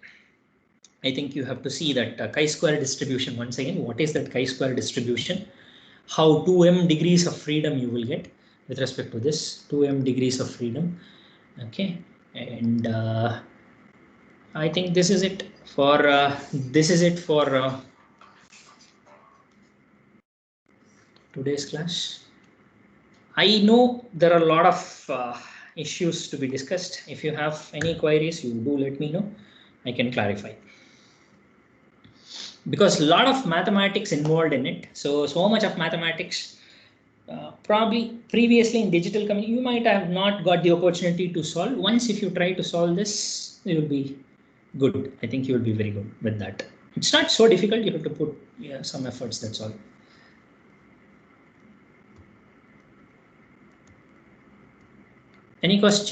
S1: I think you have to see that chi-square distribution. Once again, what is that chi-square distribution? How 2m degrees of freedom you will get with respect to this 2m degrees of freedom. Okay, and I think this is it for today's class. I know there are a lot of issues to be discussed. If you have any queries, you do let me know. I can clarify, because a lot of mathematics involved in it. So much of mathematics, probably previously in digital communication, you might have not got the opportunity to solve. Once if you try to solve this, you will be good. I think you will be very good with that. It's not so difficult. You have to put some efforts, that's all. Any question?